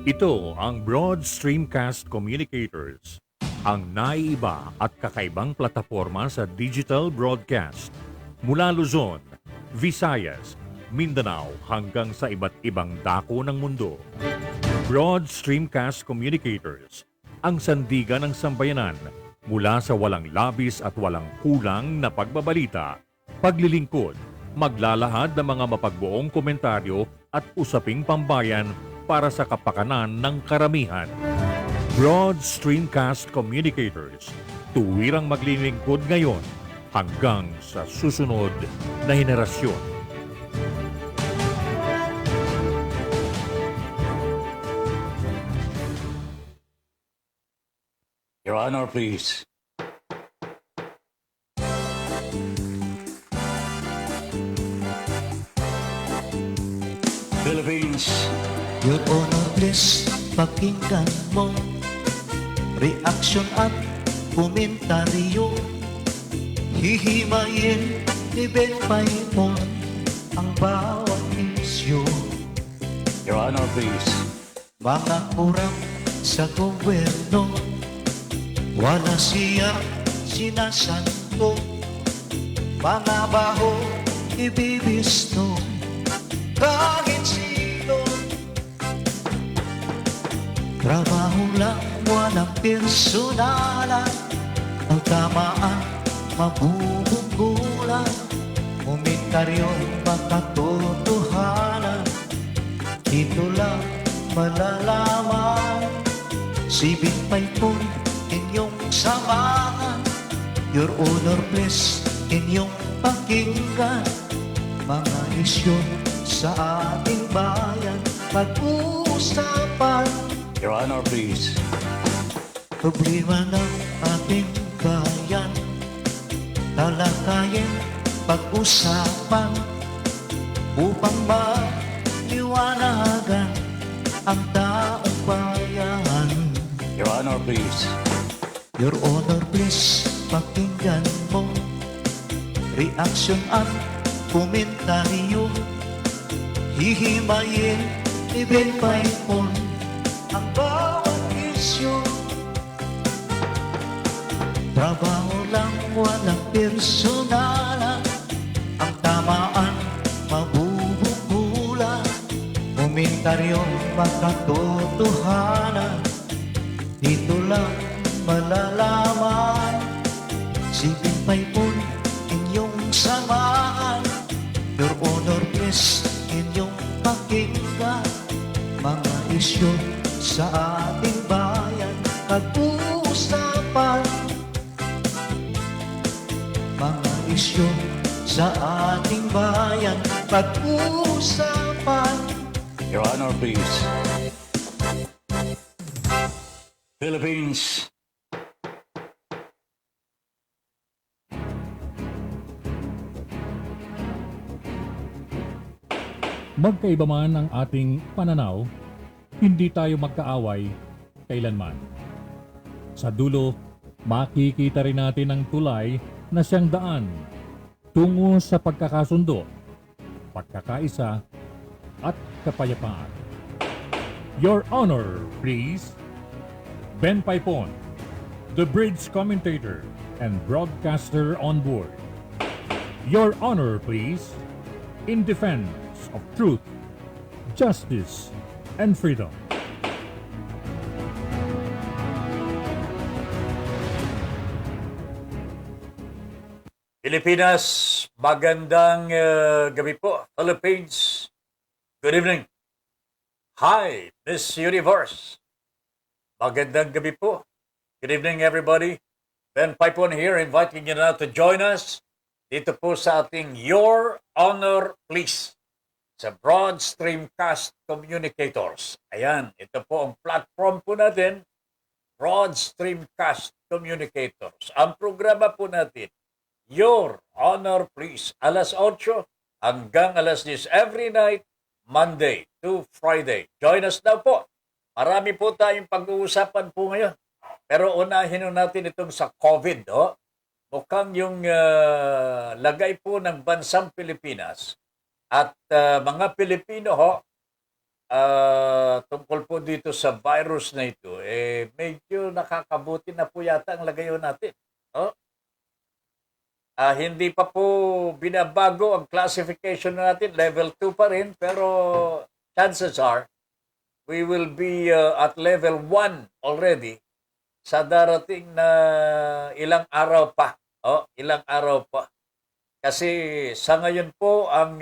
Ito ang Broad Streamcast Communicators, ang naiiba at kakaibang plataforma sa digital broadcast mula Luzon, Visayas, Mindanao hanggang sa iba't ibang dako ng mundo. Broad Streamcast Communicators, ang sandigan ng sambayanan mula sa walang labis at walang kulang na pagbabalita, paglilingkod, maglalahad ng mga mapagbuong komentaryo at usaping pambayan para sa kapakanan ng karamihan. Broad Streamcast Communicators, tuwirang maglilingkod ngayon hanggang sa susunod na henerasyon. Your Honor, please. Philippines. Your Honor, please, pakinggan mo reaksyon at komentaryo. Hihimayin ni Ben Paimon ang bawat isyu. Your Honor, please. Mga kurang sa gobyerno, wala siya sinasanto. Mga baho ibibisto kahit sino. Trabaho lang, walang personalan. Ang tamaan, mabubunggulan. Komentaryo'y makatotohanan. Dito lang malalaman. Sibig pa'y po inyong samahan. Your Honor, please, inyong pakinggan. Mga isyu sa ating bayan pag-uusapan. Your Honor, please. Problema ng ating bayan talakayin, pag-usapan upang maliwanagan ang taong bayan. Your Honor, please. Your Honor, please, pakinggan mo reaksyon at komentaryo. Hihimayin ni Ben Paimon ang bawat isyu. Trabaho lang, walang personalan. Ang tamaan, mabubunggulan. Komentaryo'y makatotohanan. Dito lang malalaman. Sibig pa'y po inyong samahan. Your Honor, please, inyong pakinggan. Mga isyu sa ating bayan pag-uusapan. Mga isyu sa ating bayan pag-uusapan. Your Honor, please. Philippines. Magkaiba man ang ating pananaw, hindi tayo magkaaway kailanman. Sa dulo, makikita rin natin ang tulay na siyang daan tungo sa pagkakasundo, pagkakaisa, at kapayapaan. Your Honor, please. Ben Paipon, the bridge commentator and broadcaster on board. Your Honor, please. In defense of truth, justice, and freedom. Pilipinas, magandang gabi po. Philippines, good evening. Hi, Miss Universe. Magandang gabi po. Good evening, everybody. Ben Paipon here, inviting you now to join us dito po sa ating Your Honor, Please sa Broad Streamcast Communicators. Ayan, ito po ang platform po natin, Broad Streamcast Communicators. Ang programa po natin, Your Honor, Please, alas 8 hanggang alas 10 every night, Monday to Friday. Join us now po. Marami po tayong pag-uusapan po ngayon. Pero unahin natin itong sa COVID. Mukhang yung lagay po ng bansang Pilipinas at mga Pilipino tungkol po dito sa virus na ito, medyo nakakabuti na po yata ang lagayon natin. No? Hindi pa po binabago ang classification natin, level 2 pa rin, pero chances are, we will be at level 1 already sa darating na ilang araw pa. Ilang araw pa. Kasi sa ngayon po ang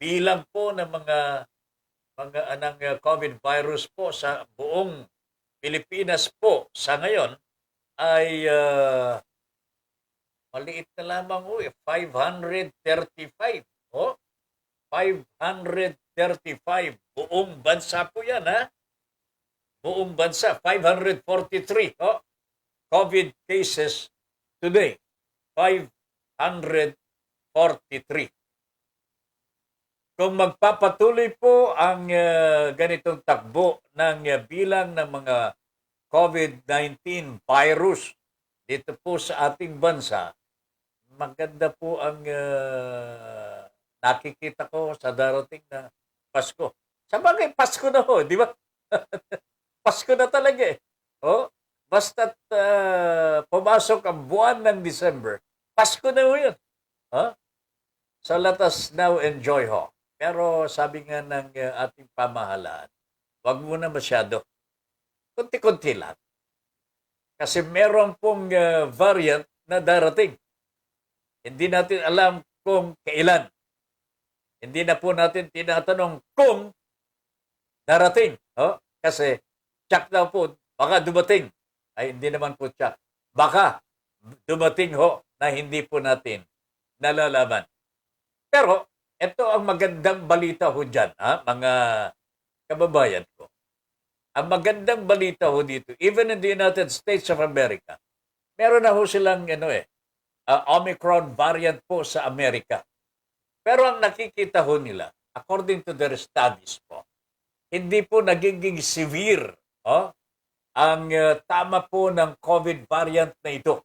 bilang po ng mga COVID virus po sa buong Pilipinas po sa ngayon ay maliit na lamang 535. 535 buong bansa po yan, ha? Buong bansa, 543 COVID cases today. 543. Kung magpapatuloy po ang ganitong takbo ng bilang ng mga COVID-19 virus dito po sa ating bansa, maganda po ang nakikita ko sa darating na Pasko. Sabagay, Pasko na ho, di ba? Pasko na talaga eh. Basta't pumasok ang buwan ng December, Pasko na ho yun. So let us now enjoy ho. Pero sabi nga ng ating pamahalaan, wag muna masyado. Kunti-kunti lang. Kasi meron pong variant na darating. Hindi natin alam kung kailan. Hindi na po natin tinatanong kung darating. Kasi tsak daw po, baka dumating. Ay, hindi naman po tsak. Baka dumating ho na hindi po natin nalalaman. Pero, ito ang magandang balita ho dyan, mga kababayan ko. Ang magandang balita ho dito, even in the United States of America, meron na ho silang Omicron variant po sa Amerika. Pero ang nakikita ho nila, according to their studies po, hindi po nagiging severe ang tama po ng COVID variant na ito.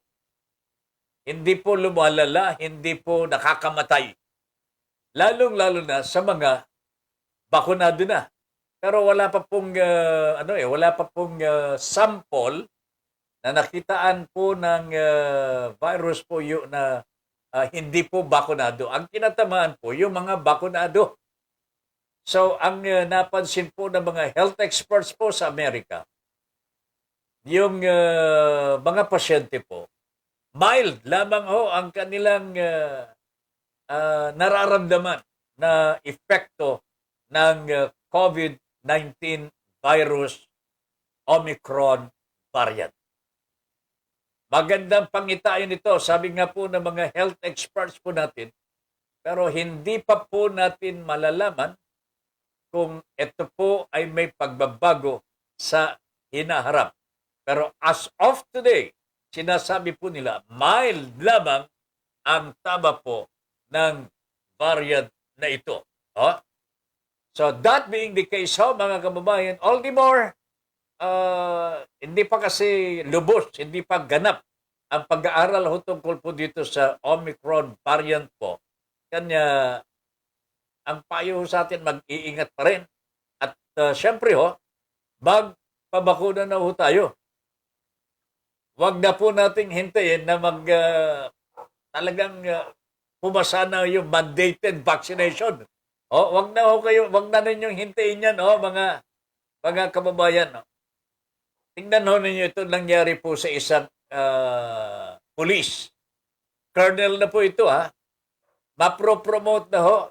Hindi po lumalala, hindi po nakakamatay. Lalong-lalo na sa mga bakunado na. Pero wala pa pong sample na nakitaan po ng virus po yung na hindi po bakunado. Ang kinatamaan po yung mga bakunado. So ang napansin po ng mga health experts po sa Amerika, yung mga pasyente po, mild lamang ho ang kanilang nararamdaman na epekto ng COVID-19 virus Omicron variant. Magandang pangitain ito, sabi nga po ng mga health experts po natin, pero hindi pa po natin malalaman kung ito po ay may pagbabago sa hinaharap. Pero as of today, sinasabi po nila, mild lamang ang tama po ng variant na ito. So that being the case, mga kababayan, all the more, hindi pa kasi lubos, hindi pa ganap ang pag-aaral tungkol po dito sa Omicron variant po. Kanya, ang payo sa atin, mag-iingat pa rin. At syempre magpabakuna na tayo. Wag na po nating hintayin na talagang pumasa na yung mandated vaccination. Wag na ninyong hintayin yan, mga kababayan. Tingnan ninyo ito nangyari po sa isang police. Colonel na po ito, Mapro-promote na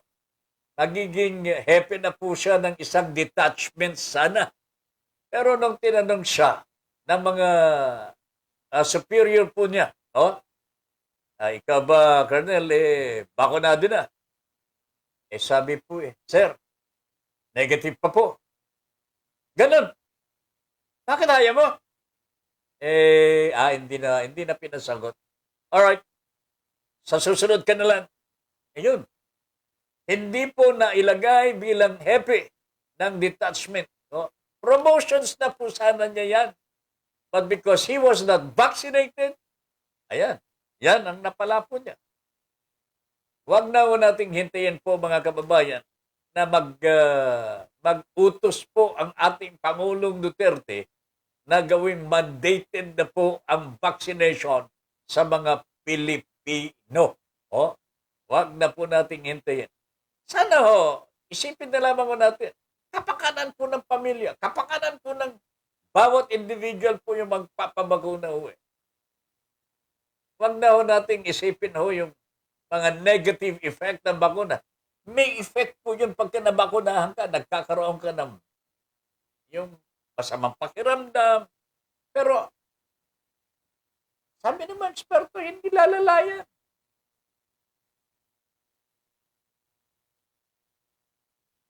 Magiging happy na po siya ng isang detachment sana. Pero nung tinanong siya ng mga superior po niya, ikaw ba, Colonel, bakunado na? Sabi po Sir, negative pa po. Ganun. Bakit ayaw mo? Hindi na pinasagot. Alright. Sa susunod ka na lang. Ayun. Hindi po na ilagay bilang happy ng detachment. Promotions na po sana niya yan. But because he was not vaccinated, ayan. Yan ang napala po niya. Huwag na ho nating hintayin po mga kababayan na mag-utos po ang ating Pangulong Duterte na gawing mandated na po ang vaccination sa mga Pilipino. O, huwag na po nating hintayin. Sana ho, isipin na lamang ho natin, kapakanan po ng pamilya, kapakanan po ng bawat individual po yung magpapabakuna ho eh. Huwag na ho nating isipin ho yung mga negative effect ng bakuna. May effect po yun pagka nabakunahan ka, nagkakaroon ka ng yung masamang pakiramdam. Pero, sabi naman, eksperto, hindi lalalayan.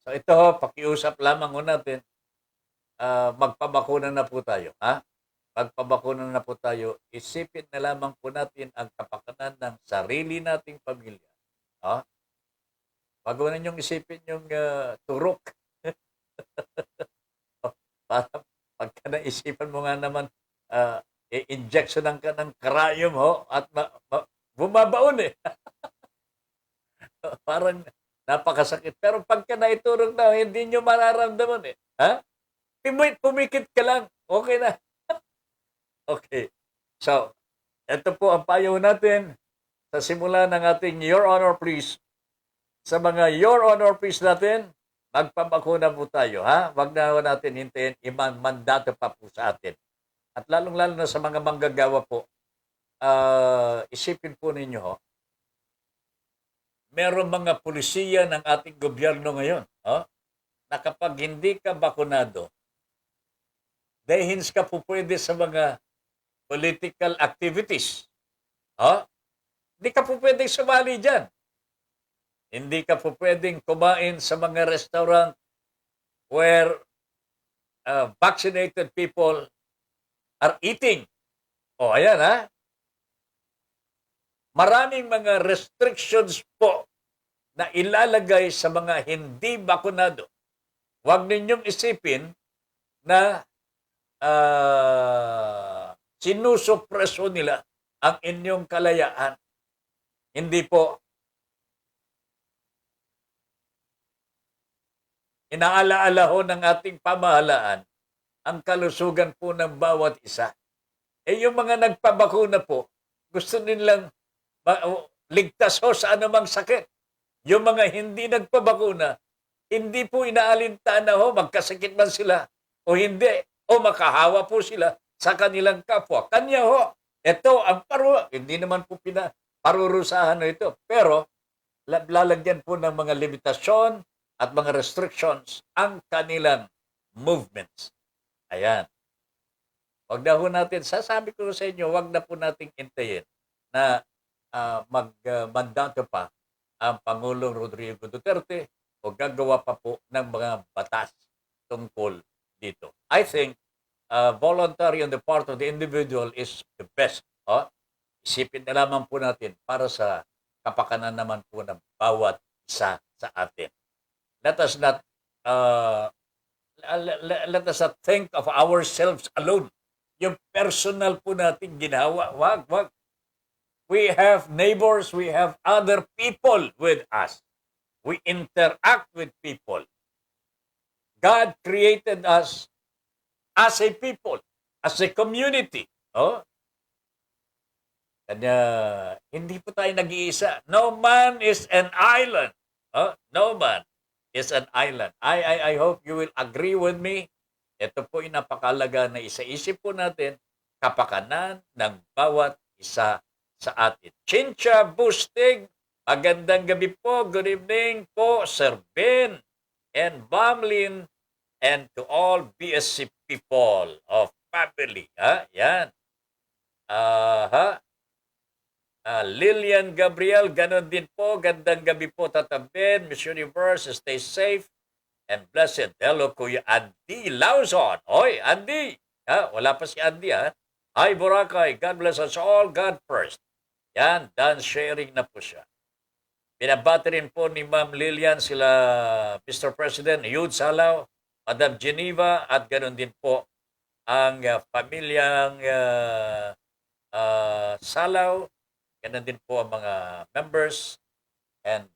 So ito ho, pakiusap lamang ho natin, magpabakuna na po tayo. Ha? Magpabakuna na po tayo, isipin na lamang po natin ang kapakanan ng sarili nating pamilya. Ha? Wag mo na niyong isipin yung turok. Para pagka naisipan mo nga naman, i-injectionan ka ng karayom ho, at bumabaon eh. Parang napakasakit. Pero pagka naiturok na, hindi nyo mararamdaman eh. Ha? Pumikit ka lang. Okay na. Okay. So, ito po ang payo natin sa simula ng ating Your Honor Please. Sa mga Your Honor Please natin, magpabakuna po tayo. Ha? Wag na natin hintayin mandato pa po sa atin. At lalong-lalo na sa mga manggagawa po, isipin po ninyo ho, meron mga pulisiya ng ating gobyerno ngayon, na kapag hindi ka bakunado, dahil ka po pwede sa mga political activities. Hindi ka po pwedeng sumali dyan. Hindi ka po pwedeng kumain sa mga restaurant where vaccinated people are eating. Ayan ha. Maraming mga restrictions po na ilalagay sa mga hindi bakunado. Huwag ninyong isipin na sinusupreso nila ang inyong kalayaan. Hindi po. Inaalaala ho ng ating pamahalaan ang kalusugan po ng bawat isa. Yung mga nagpabakuna po, gusto nilang ligtas ho sa anumang sakit. Yung mga hindi nagpabakuna, hindi po inaalintana ho, magkasakit man sila o hindi, o makahawa po sila sa kanilang kapwa. Kanya ho, ito ang hindi naman po parurusahan na ito. Pero, lalagyan po ng mga limitasyon at mga restrictions ang kanilang movements. Ayan. Wag na ho natin, sasabi ko sa inyo, wag na po nating intayin na magmandato pa ang Pangulong Rodrigo Duterte o gagawa pa po ng mga batas tungkol dito. I think voluntary on the part of the individual is the best. Isipin na lamang po natin para sa kapakanan naman po ng bawat isa sa atin. Let us not think of ourselves alone. Yung personal po natin ginawa. Wag. We have neighbors, we have other people with us. We interact with people. God created us as a people, as a community. Kanya, hindi po tayo nag-iisa. No man is an island. No man is an island. I hope you will agree with me. Ito po yung napakalaga na isa-isip po natin, kapakanan ng bawat isa sa atin. Chincha Bustig, magandang gabi po. Good evening po, Sir Ben and Bamlin and to all BSC people of family. Yan. Lilian Gabriel, ganon din po. Gandang gabi po, Tata Ben. Miss Universe, stay safe and blessed. Hello, Kuya Andy Lauzon. Oy, Andy. Wala pa si Andy, Hi, Boracay. God bless us all. God first. Yan, done sharing na po siya. Binabati rin po ni Ma'am Lilian sila Mr. President, Yud Salaw, Madam Geneva, at ganoon din po ang pamilyang Salaw. Ganoon din po ang mga members and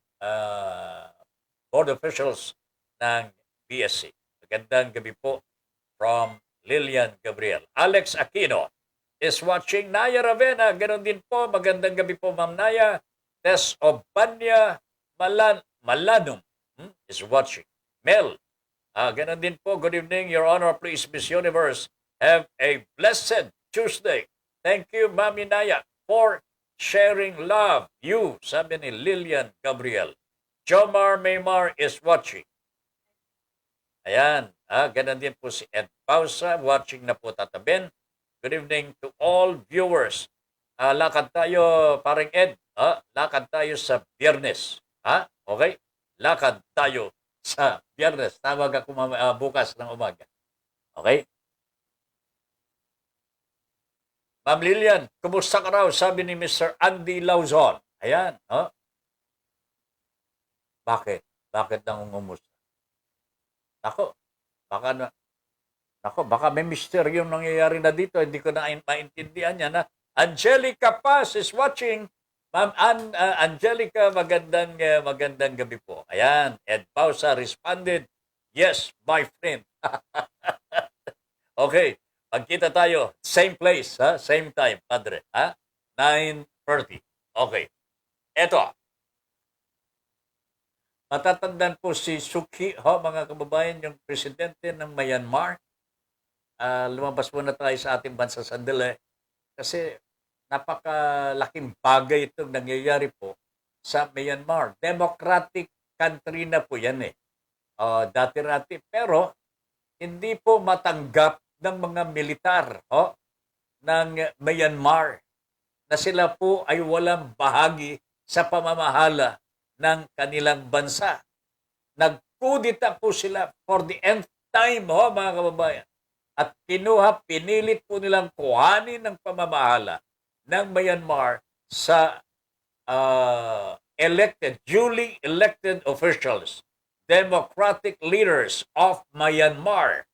board officials ng BSC. Magandang gabi po from Lilian Gabriel. Alex Aquino is watching. Naya Ravena, ganoon din po. Magandang gabi po, Ma'am Naya. Tess Obanya Malanum is watching. Mel, ganoon din po. Good evening, Your Honor. Please, Miss Universe, have a blessed Tuesday. Thank you, Mami Naya, for sharing love. You, sabi ni Lilian Gabriel. Jomar Maymar is watching. Ayan, ganun din po si Ed Pausa, watching na po tatabin. Good evening to all viewers. Lakad tayo, paring Ed. Lakad tayo sa Biyernes. Okay? Lakad tayo sa Biyernes. Tawag ako bukas ng umaga. Okay? Ma'am Lilian, kumusta ka raw? Sabi ni Mr. Andy Lauzon. Ayan. Bakit? Bakit nangungumusta? Ako, baka may misteryong nangyayari na dito. Hindi ko na maintindihan yan. Angelica Paz is watching. Ma'am Angelica, magandang gabi po. Ayan, Ed Pausa responded, yes, my friend. Okay, pagkita tayo, same place, same time, Padre. 9:30. Okay, eto. Matatandaan po si Suki, mga kababayan, yung presidente ng Myanmar. Lumabas muna tayo sa ating bansa sandali kasi napakalaking bagay itong nangyayari po sa Myanmar. Democratic country na po yan dati-rati. Pero hindi po matanggap ng mga militar ng Myanmar na sila po ay walang bahagi sa pamamahala ng kanilang bansa. Nagkudita po sila for the nth time, mga kababayan. At pinilit po nilang kuhanin ng pamamahala ng Myanmar sa duly elected officials, democratic leaders of Myanmar.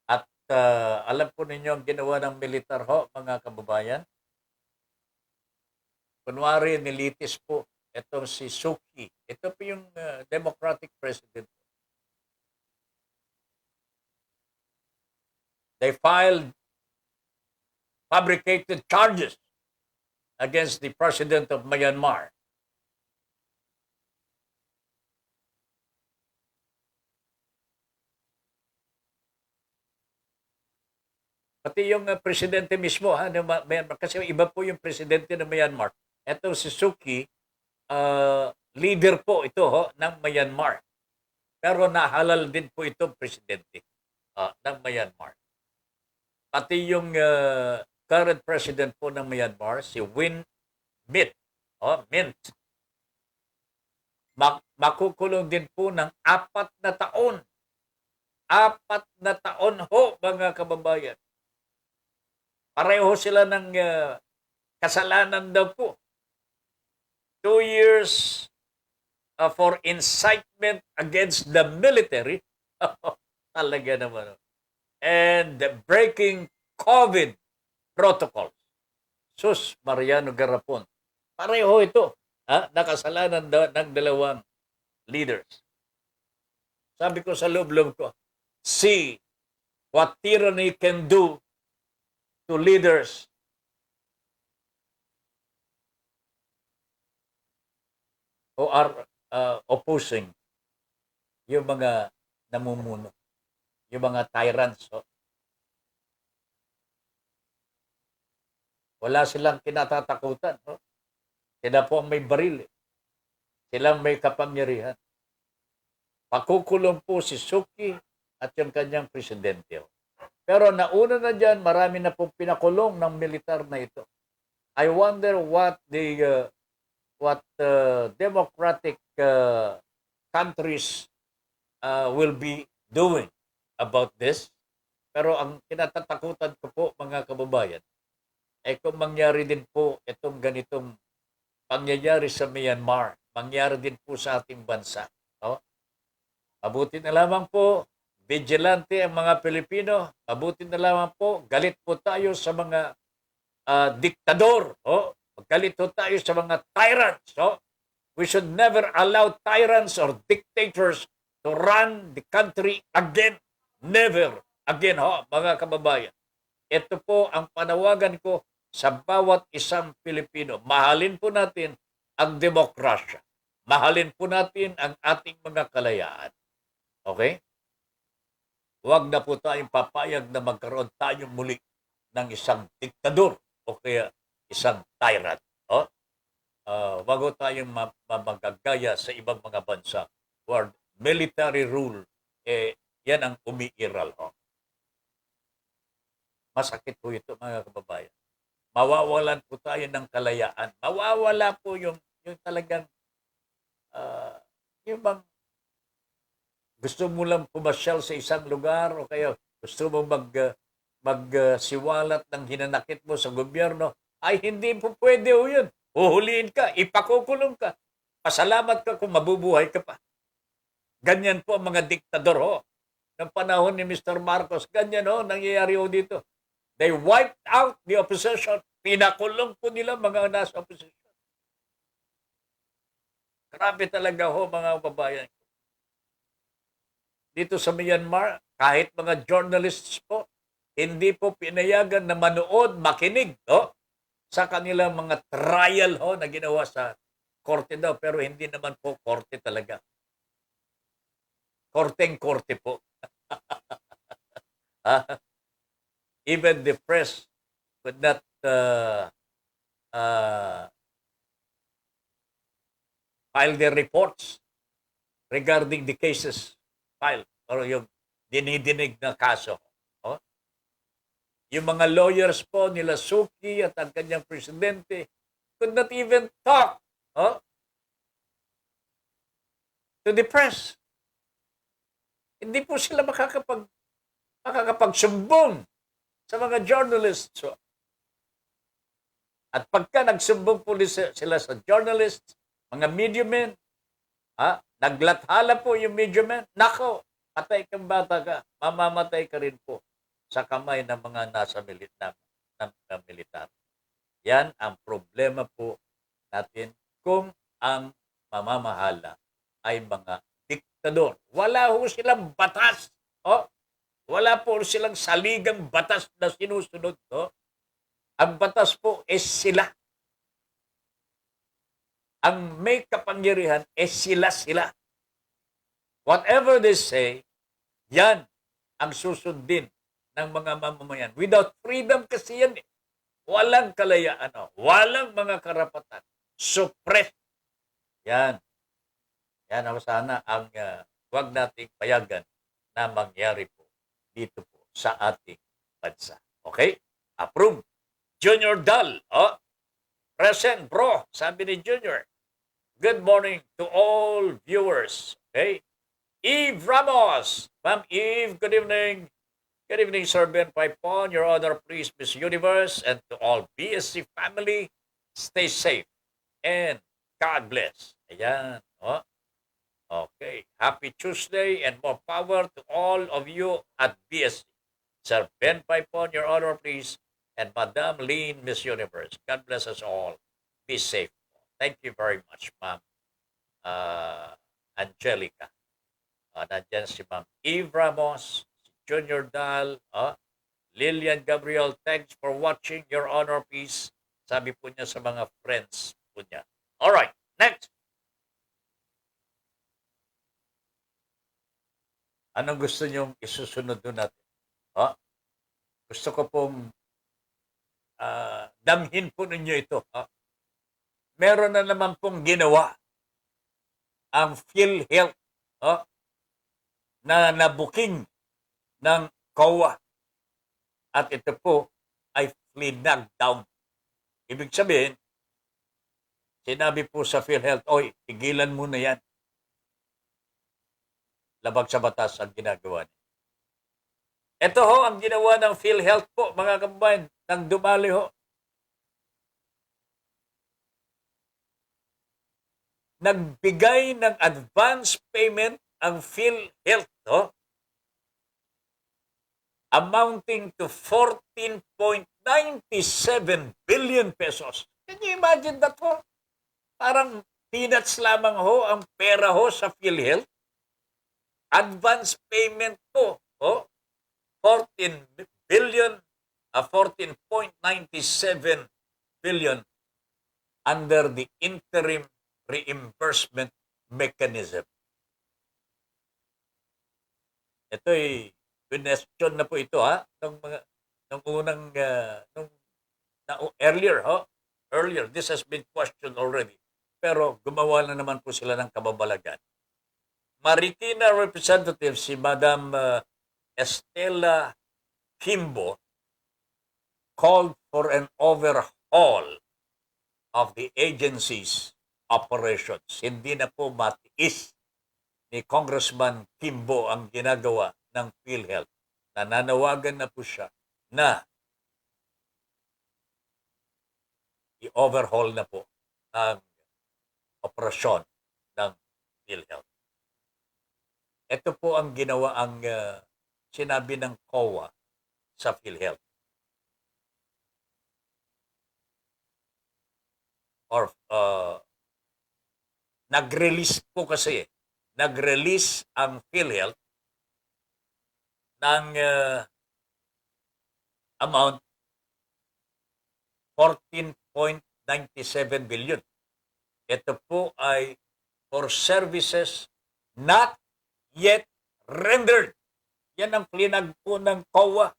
At alam po ninyo ang ginawa ng militar, mga kababayan. Kunwari, nilitis po itong si Suki. Ito po yung Democratic President. They filed fabricated charges against the President of Myanmar. Pati yung presidente mismo, kasi iba po yung presidente ng Myanmar. Ito si Suki, leader po ito ng Myanmar. Pero nahalal din po ito presidente ng Myanmar. Pati yung current president po ng Myanmar, si Win Myint. Makukulong din po ng 4 na taon. 4 na taon mga kababayan. Pareho sila ng kasalanan daw po. 2 years for incitement against the military. Talaga naman. And breaking COVID protocols. Sus Mariano Garapon. Pareho ito. Nakasalanan ng dalawang leaders. Sabi ko sa loob-loob ko, see what tyranny can do to leaders who are opposing yung mga namumuno, yung mga tyrants. Wala silang kinatatakutan. Sila po ang may baril. Silang may kapangyarihan. Pakukulong po si Suki at yung kanyang presidente. Pero nauna na dyan, marami na pong pinakulong ng militar na ito. I wonder what the democratic countries will be doing about this. Pero ang kinatatakutan ko po, mga kababayan, ay kung mangyari din po itong ganitong pangyayari sa Myanmar, mangyari din po sa ating bansa. Mabuti na lamang po, vigilante ang mga Pilipino. Mabuti na lamang po, galit po tayo sa mga diktador. Galit po tayo sa mga tyrants. We should never allow tyrants or dictators to run the country again. Never again, ho, mga kababayan. Ito po ang panawagan ko sa bawat isang Pilipino. Mahalin po natin ang demokrasya. Mahalin po natin ang ating mga kalayaan. Okay? Huwag na po tayong papayag na magkaroon tayo muli ng isang diktador o kaya isang tyrant. Oh? Bago tayong magagaya sa ibang mga bansa where military rule, yan ang umiiral. Oh. Masakit po ito, mga kababayan. Mawawalan po tayo ng kalayaan. Mawawala po yung talagang yung bang gusto mo lang pumasyal sa isang lugar o kaya gusto mo magsiwalat ng hinanakit mo sa gobyerno, ay hindi po pwede o yun. Huhuliin ka, ipakukulong ka. Pasalamat ka kung mabubuhay ka pa. Ganyan po ang mga diktador ho. Ng panahon ni Mr. Marcos, ganyan ho, nangyayari ho dito. They wiped out the opposition. Pinakulong po nila mga nasa opposition. Grabe talaga ho, mga kababayan. Dito sa Myanmar, kahit mga journalists po, hindi po pinayagan na manood, makinig sa kanilang mga trial na ginawa sa korte daw. Pero hindi naman po korte talaga. Korteng-korte po. Even the press could not file their reports regarding the cases filed or yung dinidinig na kaso. Yung mga lawyers po nila Suki at ang kanyang presidente could not even talk to the press. Hindi po sila makakapagsumbong sa mga journalists. At pagka nagsumbong po sila sa journalists, mga media men, naglathala po yung media men, nako, patay kang bata ka, mamamatay ka rin po sa kamay ng mga nasa militar. Yan ang problema po natin kung ang mamamahala ay mga diktador. Wala ho silang batas. Wala po silang saligang batas na sinusunod. Ang batas po is sila. Ang may kapangyarihan is sila. Whatever they say, yan ang susundin ng mga mamamayan. Without freedom kasi yan. Walang kalayaan. Walang mga karapatan. Suppressed. Yan. Yan ang sana ang huwag nating payagan na mangyari po dito po sa ating bansa. Okay? Approve. Junior Dal. Present, bro. Sabi ni Junior. Good morning to all viewers. Okay? Eve Ramos. Ma'am Eve, good evening. Good evening, Sir Ben Paipon. Your Honor, please, Miss Universe. And to all BSC family, stay safe. And God bless. Ayan. Okay. Happy Tuesday and more power to all of you at BSC. Sir Ben Paipon, Your Honor, please. And Madam Lean, Miss Universe. God bless us all. Be safe. Thank you very much, Ma'am Angelica. Nandiyan si Ma'am Eve Ramos, si Junior Dal, Lillian Gabriel, thanks for watching, Your Honor, please. Sabi po niya sa mga friends po niya. Alright, next. Anong gusto niyong isusunod doon natin? Gusto ko pong damhin po ninyo ito. Meron na naman pong ginawa ang PhilHealth na nabuking ng COA. At ito po ay flinag down. Ibig sabihin, sinabi po sa PhilHealth, oy, tigilan mo na yan. Labag sa batas ang ginagawa niya. Ito ho ang ginawa ng PhilHealth po, mga kababayan, nang dumali ho. Nagbigay ng advance payment ang PhilHealth amounting to 14.97 billion pesos. Can you imagine that ho? Parang peanuts lamang ho ang pera ho sa PhilHealth. Advance payment po, 14 billion, 14.97 billion under the interim reimbursement mechanism. Ito'y question na po ito nung unang earlier this has been questioned already, pero gumawa na naman po sila ng kababalagan. Marikina representative si Madam Estela Kimbo called for an overhaul of the agency's operations. Hindi na po matiis ni Congressman Kimbo ang ginagawa ng PhilHealth. Nananawagan na po siya na i-overhaul na po ang operasyon ng PhilHealth. Ito po ang ginawa ang sinabi ng COA sa PhilHealth. Or nag-release po kasi nag-release ang PhilHealth ng amount 14.97 billion. Ito po ay for services not yet rendered. Yan ang plinag po ng COA.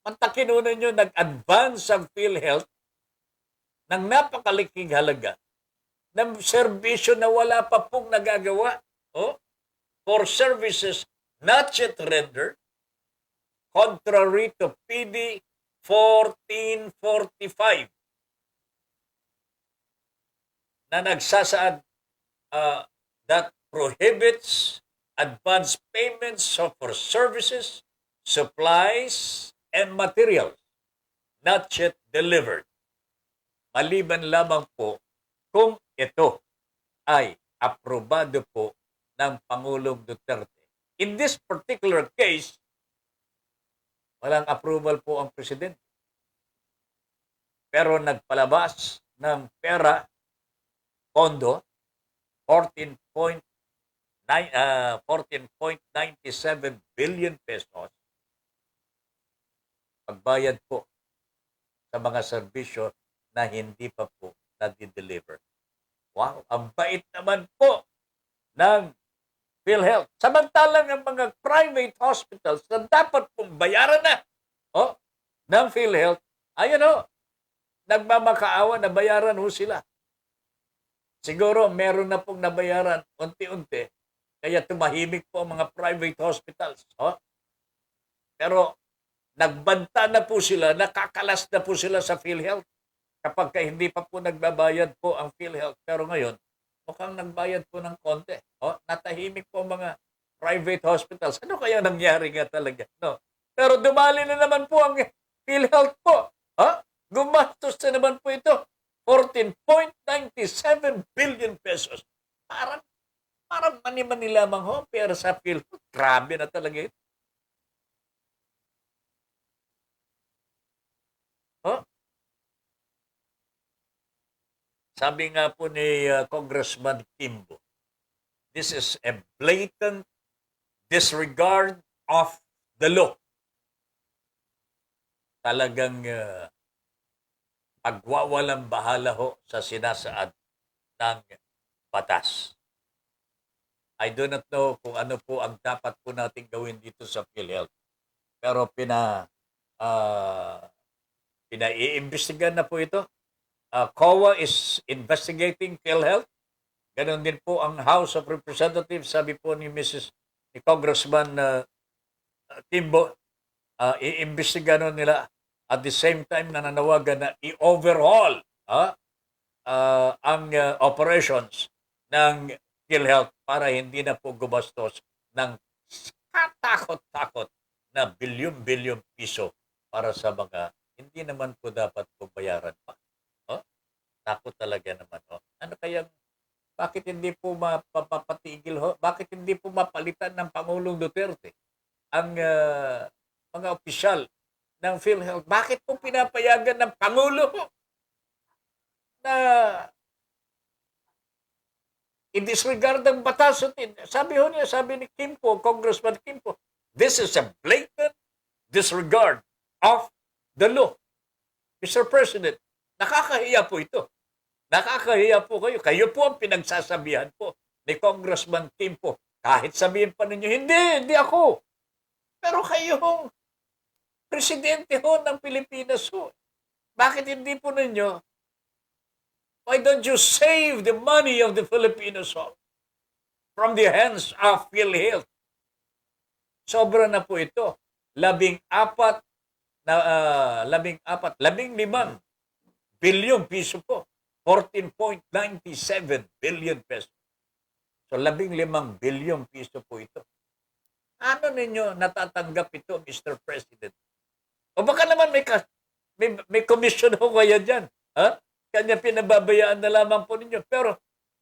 Mantakinunan nyo, nag-advance ang PhilHealth ng napakaliking halaga ng serbisyo na wala pa pong nagagawa for services not yet rendered, contrary to PD 1445 na nagsasaad that prohibits advance payments for services, supplies, and materials not yet delivered. Maliban lamang po kung ito ay aprobado po ng Pangulong Duterte. In this particular case, walang approval po ang Presidente. Pero nagpalabas ng pera, pondo, 14.97 billion pesos pagbayad po sa mga serbisyo na hindi pa po na-deliver. Wow, ang bait naman po ng PhilHealth. Samantalang ang mga private hospitals na dapat pong bayaran na ng PhilHealth, nagmamakaawa na bayaran ho sila. Siguro meron na pong nabayaran unti-unti, kaya tumahimik po ang mga private hospitals. Pero nagbanta na po sila, nakakalas na po sila sa PhilHealth kapag hindi pa po nagbabayad po ang PhilHealth. Pero ngayon, mukhang nagbayad po ng konti. Natahimik po mga private hospitals. Ano kaya nangyari nga talaga? No? Pero dumali na naman po ang PhilHealth po. Gumastos na naman po ito. 14.97 billion pesos. Parang mani-mani lamang ho, pero sa PhilHealth, grabe na talaga ito. Sabi nga po ni Congressman Kimbo, this is a blatant disregard of the law. Talagang pagwawalang bahala ho sa sinasaad ng batas. I do not know kung ano po ang dapat po natin gawin dito sa PhilHealth. Pero pinaiimbestigan na po ito. COA is investigating PhilHealth. Ganon din po ang House of Representatives. Sabi po ni Congressman Kimbo, iimbestigan nila. At the same time, nananawagan na i-overhaul ang operations ng PhilHealth para hindi na po gumastos ng katakot-takot na bilyon-bilyon piso para sa mga hindi naman po dapat po bayaran pa. Takot talaga naman. Ano kayang, bakit hindi po mapapatigil Bakit hindi po mapalitan ng Pangulong Duterte ang mga opisyal ng PhilHealth? Bakit po pinapayagan ng Pangulo na i-disregard ang batas. Sabi ho niya, sabi ni Kimpo, Congressman Kimpo, this is a blatant disregard of the law. Mr. President, nakakahiya po ito. Nakakahiya po kayo. Kayo po ang pinagsasabihan po ni Congressman Kimpo. Kahit sabihin pa ninyo, hindi ako. Pero kayo hong presidente ho ng Pilipinas ho. Bakit hindi po ninyo? Why don't you save the money of the Filipinos ho from the hands of PhilHealth? Sobra na po ito. 14 bilyong piso po. 14.97 billion pesos. So 15 bilyong piso po ito. Ano ninyo natatanggap ito, Mr. President? O baka naman may commission ho kaya dyan. Ha? Kanya pinababayaan na lamang po ninyo. Pero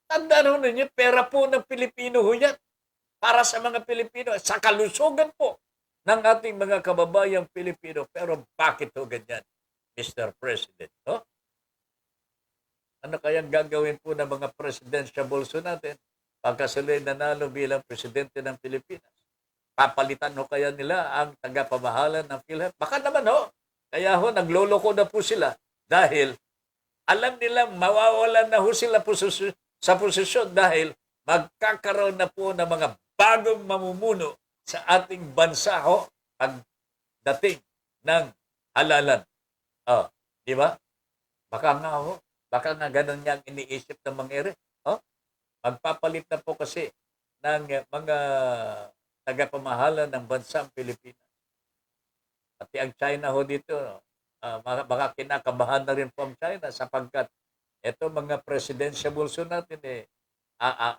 tandaan ho ninyo, pera po ng Pilipino ho yan. Para sa mga Pilipino, sa kalusugan po ng ating mga kababayang Pilipino. Pero bakit ho ganyan, Mr. President? No? Ano kayang gagawin po ng mga presidential bolso natin pagka sila'y nanalo bilang presidente ng Pilipinas? Papalitan ho kaya nila ang tagapamahalan ng PhilHealth? Baka naman ho. Kaya ho, nagloloko na po sila dahil alam nilang mawawalan na ho sila sa posisyon dahil magkakaroon na po ng mga bagong mamumuno sa ating bansa ho pagdating ng halalan. Oh, di ba? Baka nga ganun niya ang iniisip ng mangyari. Oh? Magpapalit na po kasi ng mga tagapamahalan ng bansang Pilipinas. Pati ang China ho dito, baka kinakabahan na rin po ang China sapagkat ito mga presidential bulso natin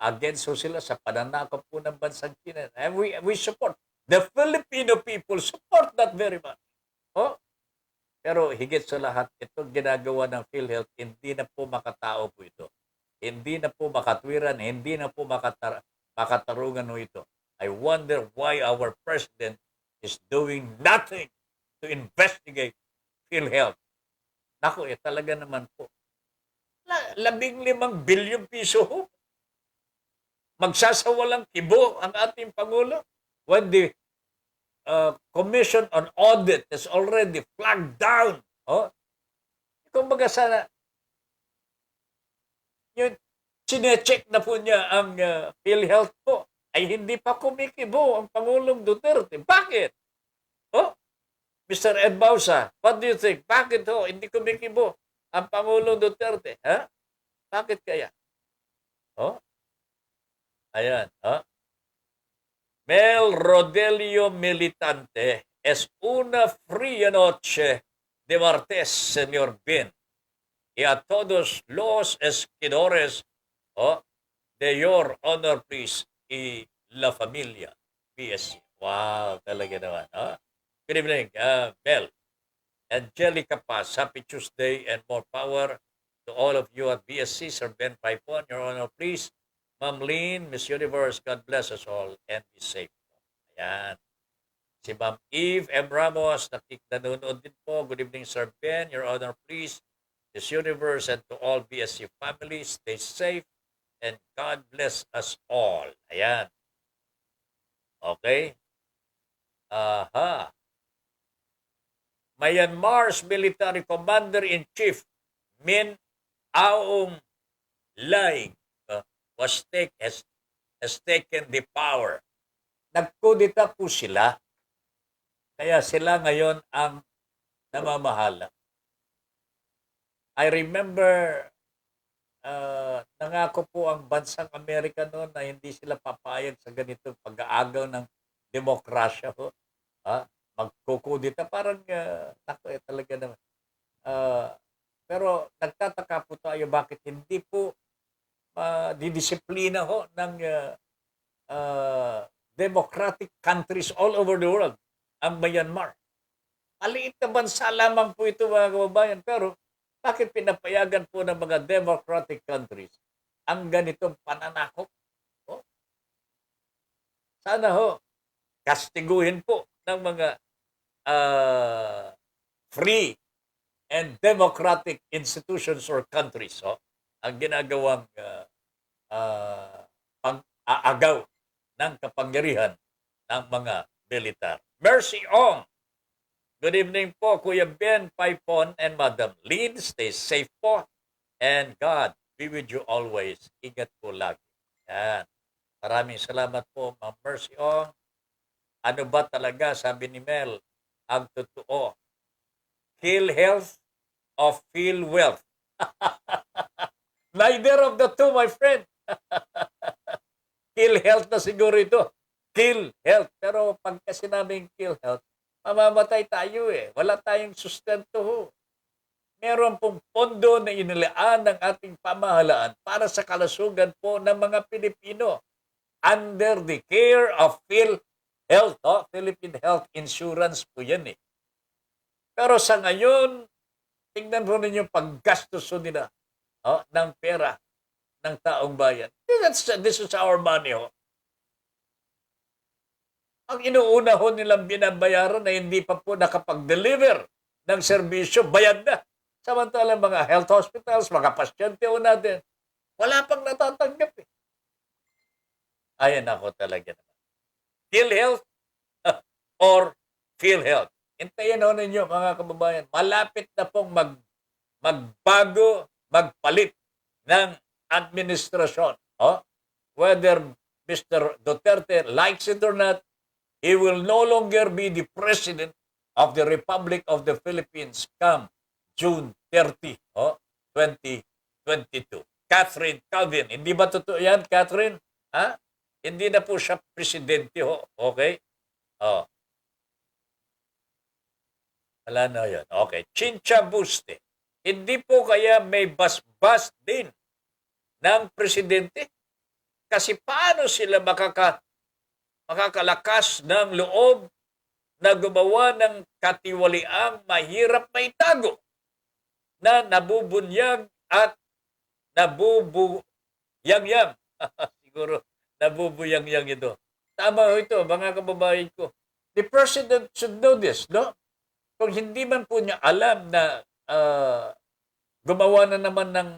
against ho sila sa pananakop po ng bansang China. And we support. The Filipino people support that very much. Oh? Pero higit sa lahat, itong ginagawa ng PhilHealth, hindi na po makatao po ito. Hindi na po makatwiran, hindi na po makatarungan ho ito. I wonder why our president is doing nothing to investigate PhilHealth. Naku, talaga naman po. 15 bilyong piso ho. Magsasawalang kibo ang ating Pangulo when the Commission on Audit is already flagged down. Oh? Kumbaga sana, yun, sinecheck na po niya ang PhilHealth po ay hindi pa kumikibo ang Pangulong Duterte. Bakit? Oh? Mr. Ed Bausa, what do you think? Bakit ho? Hindi kumikibo ang Pangulong Duterte. Ha? Bakit kaya? Oh? Ayan. Oh? Mel Rodelio Militante es una fría noche de martes, señor Ben. Y a todos los esquidores de your honor, please, y la familia. BSC. Wow, talaga naman. Good evening, Mel. Angelica Paz, happy Tuesday and more power to all of you at BSC. Sir Ben Paipon, your honor, please. Ma'am Lynn, Miss Universe, God bless us all and be safe. Ayan. Si Ma'am Eve M. Ramos, nanonood din po. Good evening, Sir Ben. Your honor, please. Miss Universe and to all BSC families, stay safe and God bless us all. Ayan. Okay. Aha. Myanmar's military commander-in-chief, Min Aung Hlaing, has taken the power. Nagkudita po sila. Kaya sila ngayon ang namamahala. I remember, nangako po ang bansang Amerika noon na hindi sila papayag sa ganitong pag-aagaw ng demokrasya. Magkukudita. Parang, talaga naman. Pero nagtataka po tayo bakit hindi po didisiplina ho ng democratic countries all over the world ang Myanmar. Maliit na bansa lamang po ito mga kababayan, pero bakit pinapayagan po ng mga democratic countries ang ganitong pananakop? Sana ho, kastiguhin po ng mga free and democratic institutions or countries ang ginagawang pang-aagaw ng kapangyarihan ng mga militar. Mercy Ong. Good evening po, Kuya Ben, Paipon, and Madam Lynn. Stay safe po. And God be with you always. Ingat po lagi. Yan. Maraming salamat po, Ma'am Mercy Ong. Ano ba talaga, sabi ni Mel, ang totoo? Kill health or feel wealth? Neither of the two, my friend. Kill health na siguro ito. Kill health. Pero pagka sinabing kill health, mamamatay tayo eh. Wala tayong sustento ho. Meron pong pondo na inilaan ng ating pamahalaan para sa kalusugan po ng mga Pilipino under the care of PhilHealth. Philippine Health Insurance po yan eh. Pero sa ngayon, tingnan po ninyo paggastos nila ng pera ng taong bayan. This is our money. Ang inuuna ho nilang binabayaran na hindi pa po nakapag-deliver ng serbisyo, bayad na. Samantalang mga health hospitals, mga pasyente ho natin, wala pang natatanggap eh. Ayan ako talaga naman. PhilHealth or PhilHealth. Hintayin ho ninyo mga kababayan, malapit na pong magbago, magpalit ng administrasyon. Whether Mr. Duterte likes it or not, he will no longer be the President of the Republic of the Philippines come June 30, 2022. Catherine Calvin. Hindi ba totoo yan, Catherine? Hindi na po siya presidente ho. Okay? Wala na yun. Okay. Chincha Buste. Hindi po kaya may basbas din ng presidente? Kasi paano sila makakalakas ng loob na gumawa ng katiwaliang mahirap maitago na nabubunyag at nabubuyang-yang. Siguro nabubuyang-yang ito. Tama ho ito, mga kababayan ko. The president should know this, no? Kung hindi man po niya alam na gumawa na naman ng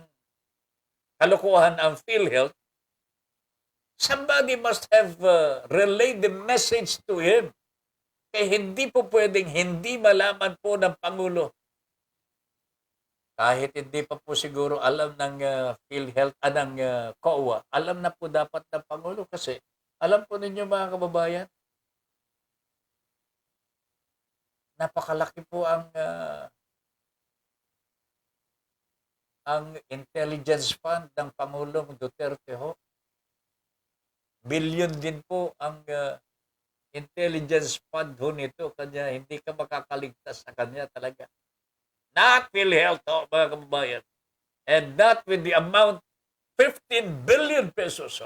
kalokohan ang PhilHealth, somebody must have relayed the message to him. Kaya hindi po pwedeng hindi malaman po ng Pangulo. Kahit hindi pa po siguro alam ng PhilHealth, ng COA, alam na po dapat ng Pangulo kasi alam po ninyo mga kababayan, napakalaki po ang intelligence fund ng Pangulong Duterte ho. Billion din po ang intelligence fund ho nito. Kanya hindi ka makakaligtas sa kanya talaga. Not PhilHealth mga kababayan. And not with the amount 15 billion pesos.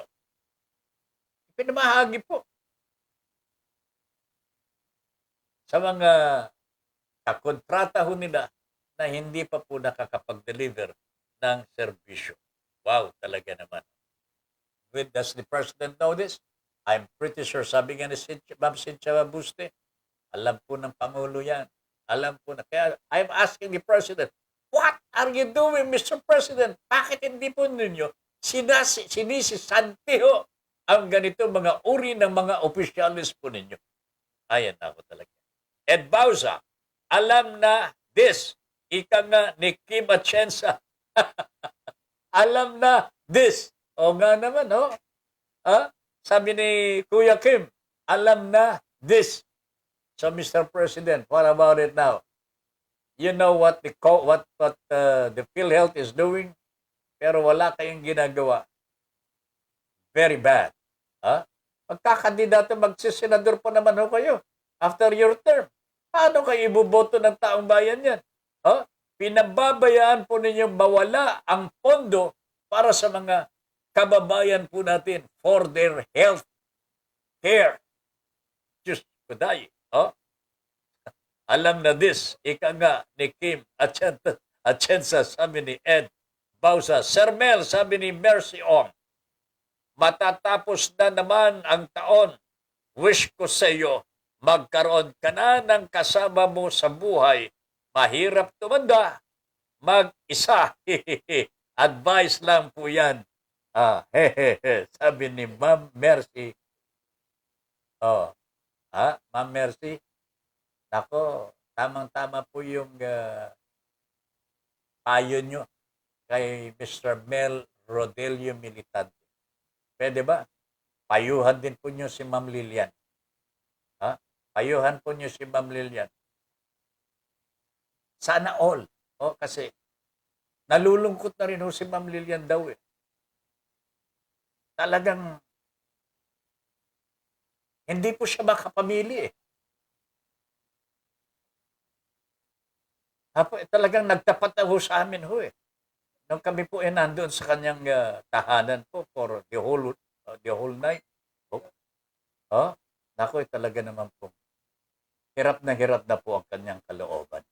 Pinamahagi po sa mga kakontrata ho nila na hindi pa po nakakapag-deliver ng serbisyo. Wow, talaga naman. Does the President know this? I'm pretty sure, sabi nga ni Ma'am Cynthia Buste, alam po ng Pangulo yan. Alam po na. Kaya I'm asking the President, what are you doing, Mr. President? Bakit hindi po ninyo sinisisanti ho ang ganito mga uri ng mga opisyalis po ninyo? Ayan na ako talaga. Ed Bauza, alam na this. Ika nga ni Kim Atienza. Alam na this. O nga naman, sabi ni Kuya Kim, alam na this. So, Mr. President, what about it now? You know what the PhilHealth is doing, pero wala kayong ginagawa. Very bad. Magkakandidato, magsisenador pa naman ho kayo after your term. Paano kayo iboboto ng taong bayan yan? Pinababayaan po ninyong mawala ang pondo para sa mga kababayan po natin for their health care. Diyos ko dahi. Alam na this. Ika nga ni Kim Atienza, sabi ni Ed Bauza. Sir Mel, sabi ni Mercy Ong, matatapos na naman ang taon. Wish ko sa iyo, magkaroon ka na ng kasama mo sa buhay. Mahirap tumanda, mag-isa. Advice lang po yan Sabi ni Ma'am Mercy, oh, Ma'am Mercy, nako, tamang-tama po yung payo nyo kay Mr. Mel Rodelio Militante. Pwede ba? Payuhan din po nyo si Ma'am Lilian. Payuhan po nyo si Ma'am Lilian. Sana all. Kasi nalulungkot na rin ho si Ma'am Lilian daw eh. Talagang hindi po siya makapamili eh. Talagang nagtapat na ho sa amin ho eh. Nung kami po nandoon sa kanyang tahanan po for the whole night. Nako, talaga naman po. Hirap na po ang kanyang kalooban.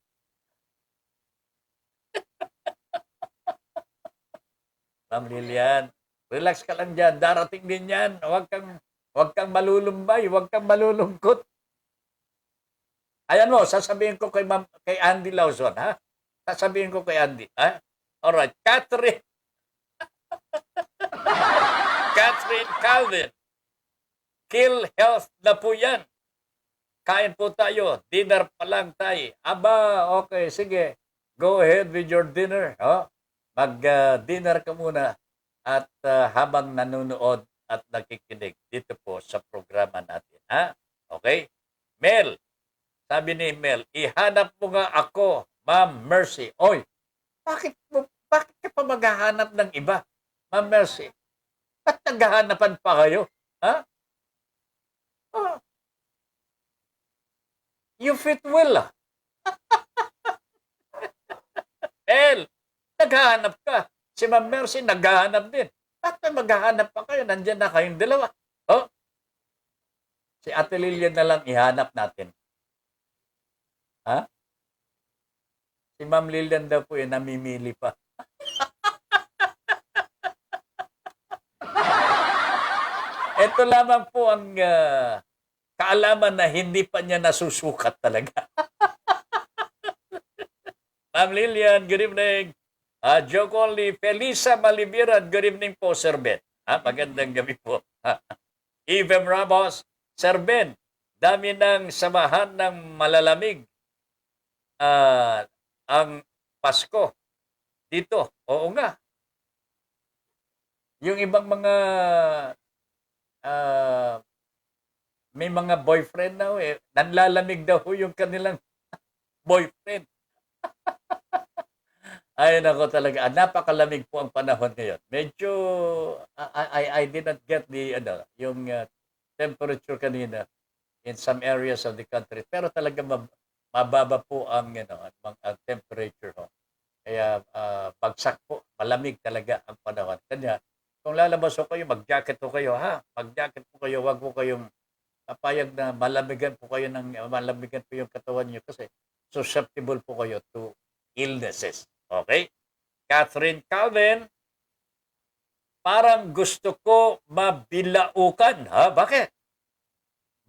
Ma'am Lilian, relax ka lang dyan. Darating din yan. Huwag kang malulumbay. Huwag kang malulungkot. Ayan mo, sasabihin ko kay Andy Lawson, ha? Sasabihin ko kay Andy, ha? Alright, Catherine Calvin. Kill health na po yan. Kain po tayo. Dinner pa lang tayo. Aba, okay, sige. Go ahead with your dinner. Mag-dinner ka muna. At habang nanonood at nakikinig dito po sa programa natin. Ha? Okay? Mel, sabi ni Mel, ihanap mo nga ako, Ma'am Mercy. Oy, bakit ka pa maghahanap ng iba? Ma'am Mercy, ba't naghahanapan pa kayo? Ha? You fit well, Mel, naghahanap ka. Si Ma'am Mercy, naghahanap din. Ba't may maghahanap pa kayo? Nandiyan na kayong dalawa. Si Ate Lilian na lang ihanap natin. Ha? Si Ma'am Lilian daw po namimili pa. Ito lamang po ang kaalaman na hindi pa niya nasusukat talaga. Ma'am Lilian, good evening. Joke only. Felisa Malibiran, good evening po, Sir Ben. Magandang gabi po. Evem Ramos, Sir Ben, dami ng samahan ng malalamig ang Pasko dito. Oo nga. Yung ibang mga may mga boyfriend na nanlalamig daw yung kanilang boyfriend. Ay nako talaga, napakalamig po ang panahon ngayon. Medyo I did not get yung temperature kanina in some areas of the country. Pero talaga mababa po ang ang temperature ho. Kaya bagsak po, malamig talaga ang panahon. Kanya kung lalabas po kayo, mag-jacket po kayo, ha? Mag-jacket po kayo, wag po kayong papayag na malamigan po yung katawan niyo kasi susceptible po kayo to illnesses. Okay? Catherine Calvin, parang gusto ko mabilaukan. Ha? Bakit?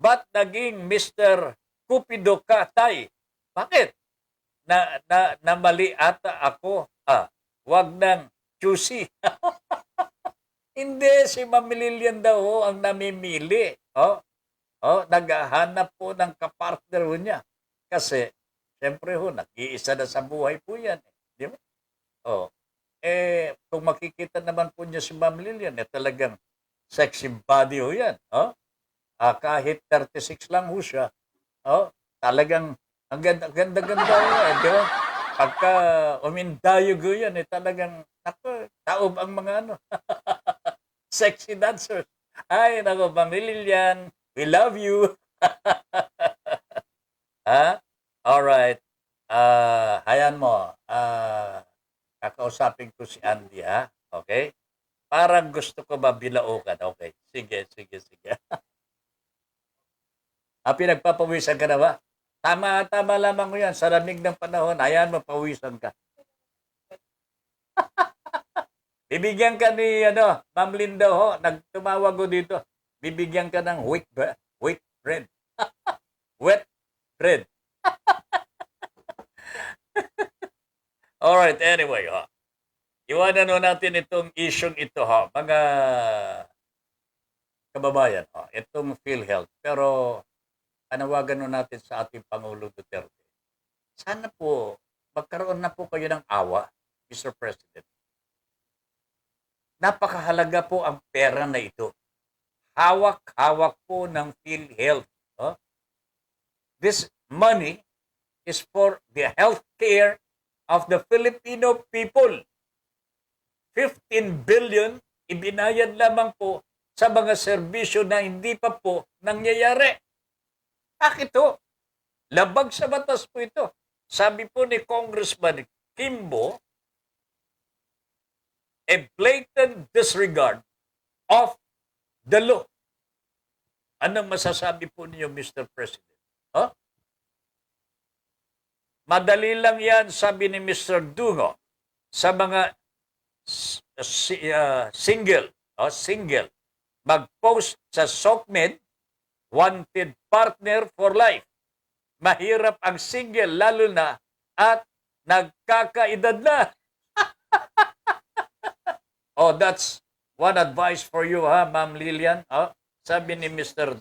Ba't naging Mr. Cupido ka, Tay? Bakit? Na mali ata ako. Wag nang choosy. Hindi, si Ma'am Lilian daw ang namimili. Naghahanap po ng kapartner niya. Kasi, siyempre nag-iisa na sa buhay po yan. Di ba? Kung makikita naman po niya si Ma'am Lilian, talagang sexy body yan. Kahit 36 lang siya, talagang ang ganda-ganda di ba? Pagka umindayog yan, talagang taob ang mga sexy dancers. Ay, nako, Ma'am Lilian, we love you. Alright. Hayan mo. Kakausapin ko si Andy, ha? Okay? Parang gusto ko mabilaukan. Okay. Sige. Pinagpapawisan ka na ba? Tama lamang ko yan. Sa lamig ng panahon, ayan mo, pawisan ka. Bibigyan ka ni, Ma'am Linda nagtumawag ko dito. Bibigyan ka ng wheat bread. Wet bread. Alright, anyway, iwanan natin itong isyong ito, ha, mga kababayan, ha, itong PhilHealth. Pero panawagan natin sa ating Pangulo Duterte. Sana po, magkaroon na po kayo ng awa, Mr. President. Napakahalaga po ang pera na ito. Hawak-hawak po ng PhilHealth. Oh. This money is for the health care of the Filipino people. 15 billion ibinayad lamang po sa mga serbisyo na hindi pa po nangyayari. Bakit ito? Labag sa batas po ito. Sabi po ni Congressman Kimbo, a blatant disregard of the law. Anong masasabi po niyo, Mr. President? Huh? Madali lang yan, sabi ni Mr. Dungo, sa mga single, mag-post sa SOCMED, wanted partner for life. Mahirap ang single, lalo na at nagkakaedad na. Oh, that's one advice for you, ha, Ma'am Lilian. Oh, sabi ni Mr.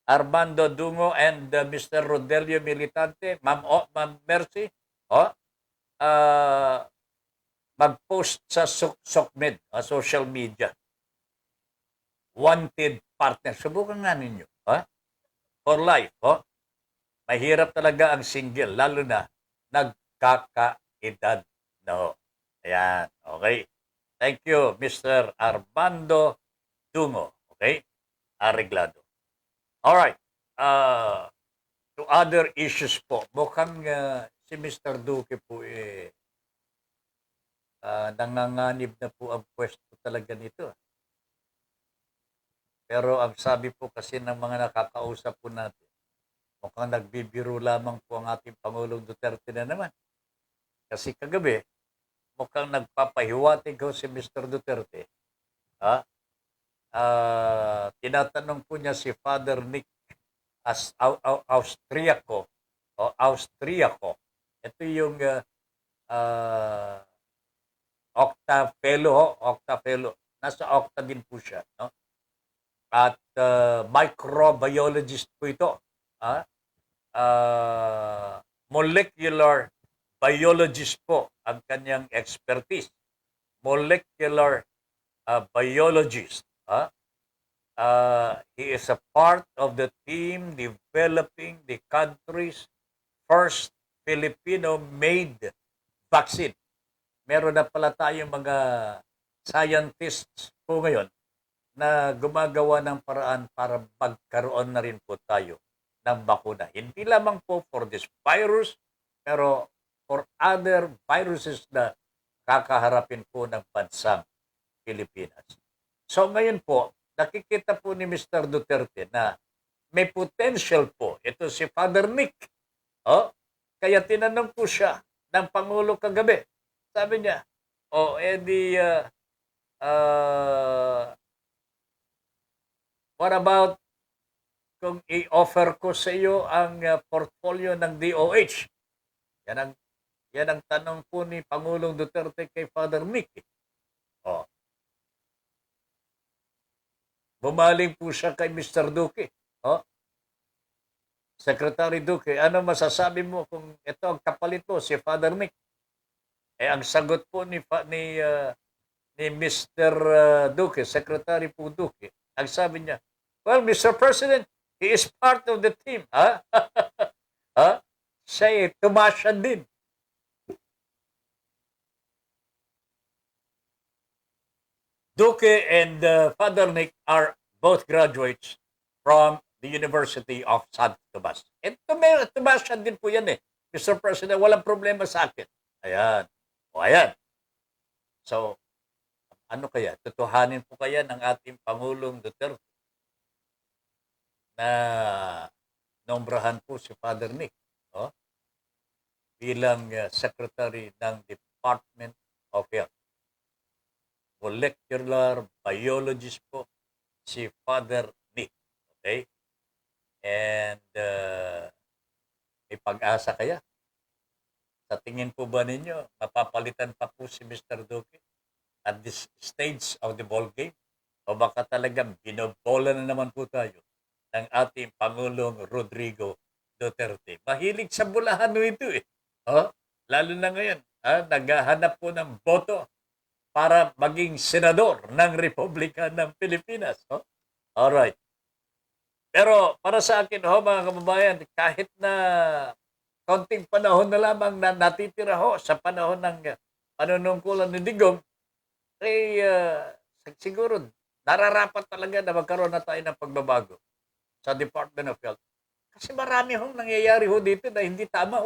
Armando Dungo and Mr. Rodelio Militante, Ma'am Mercy, oh, mag-post sa SOCMED, social media. Wanted partner. Subukan nga ninyo. For life. Mahirap talaga ang single, lalo na nagkakaedad. No. Ayan. Okay. Thank you, Mr. Armando Dungo. Okay? Areglado. Alright. To other issues po. Mukhang si Mr. Duque po nanganganib na po ang pwesto talaga nito. Pero ang sabi po kasi ng mga nakakausap po natin, mukhang nagbibiro lamang po ang ating Pangulong Duterte na naman. Kasi kagabi, mukhang nagpapahiwatig ko si Mr. Duterte. Tinatanong po niya si Father Nick Austriaco. Ito yung Octa Fellow. Nasa Octa din po siya. No? At microbiologist po ito. Molecular biologist po ang kanyang expertise. Molecular biologist. He is a part of the team developing the country's first Filipino-made vaccine. Meron na pala tayong mga scientists po ngayon na gumagawa ng paraan para magkaroon na rin po tayo ng bakuna. Hindi lamang po for this virus, pero for other viruses na kakaharapin po ng bansang Pilipinas. So ngayon po, nakikita po ni Mr. Duterte na may potential po. Ito si Father Nick. Kaya tinanong po siya ng Pangulo kagabi. Sabi niya, what about kung i-offer ko sa iyo ang portfolio ng DOH? Yan ang tanong po ni Pangulong Duterte kay Father Nick. Bumaling po siya kay Mr. Duque. Secretary Duque, ano masasabi mo kung ito ang kapalit mo, si Father Nick? Ang sagot po ni Mr. Duque, Secretary po Duque, ang sabi niya, well, Mr. President, he is part of the team. Siya tumasya din. Duque and Father Nick are both graduates from the University of San Tomas. Tumasya din po yan Mr. President, walang problema sa akin. Ayan. Ayan. So, ano kaya? Tutuhanin po kaya ng ating Pangulong Duterte na nombrahan po si Father Nick bilang Secretary ng Department of Health. Molecular biologist po si Father Nick. Okay? And may pag-asa kaya? Sa tingin po ba ninyo, mapapalitan pa po si Mr. Duque? at this stage of the ball game? O baka talagang binobola na naman po tayo ng ating Pangulong Rodrigo Duterte. Mahilig sa bulahan ito eh. Oh, lalo na ngayon, naghahanap po ng boto para maging senador ng Republika ng Pilipinas. Oh? Alright. Pero para sa akin, mga kababayan, kahit na kaunting panahon na lamang na natitira sa panahon ng panunungkulan ni Digong, siguro nararapat talaga na magkaroon na tayo ng pagbabago sa Department of Health. Kasi marami nangyayari dito na hindi tama .